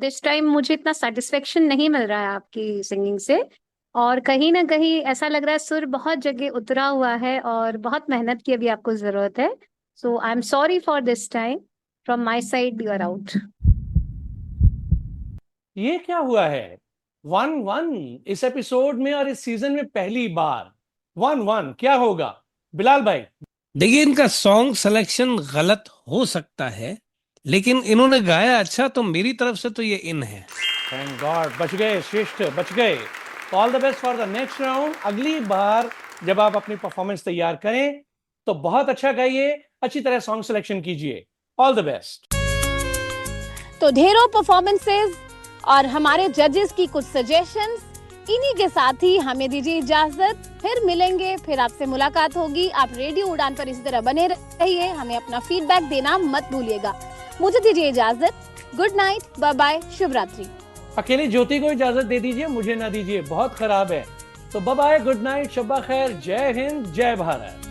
दिस टाइम मुझे इतना सेटिस्फेक्शन नहीं मिल रहा है आपकी सिंगिंग से, और कहीं ना कहीं ऐसा लग रहा है सुर बहुत जगह उतरा हुआ है और बहुत मेहनत की अभी आपको जरूरत है। So I am sorry for this time, from my side you are out. ये क्या हुआ है? 1-1 इस एपिसोड में और इस सीजन में पहली बार 1-1 क्या होगा? बिलाल भाई। देखिए, इनका सॉन्ग सिलेक्शन गलत हो सकता है लेकिन इन्होंने गाया अच्छा, तो मेरी तरफ से तो ये इन है। थैंक गॉड, बच गए श्रेष्ठ, बच गए। All the best for the next round. अगली बार जब आप अपनी परफॉर्मेंस तैयार करें तो बहुत अच्छा गाइए, अच्छी तरह सॉन्ग सिलेक्शन कीजिए। All the best. तो ढेरों परफॉर्मेंसेस और हमारे जजेस की कुछ सजेशंस, इन्हीं के साथ ही हमें दीजिए इजाजत। फिर मिलेंगे, फिर आपसे मुलाकात होगी। आप रेडियो उड़ान पर इसी तरह बने रहिए, हमें अपना फीडबैक देना मत भूलिएगा। मुझे दीजिए इजाजत। गुड नाइट, बाय बाय, शुभ रात्रि। अकेली ज्योति को इजाजत दे दीजिए, मुझे ना दीजिए, बहुत खराब है। तो बाय बाय, गुड नाइट, शब्बा खैर, जय हिंद, जय भारत।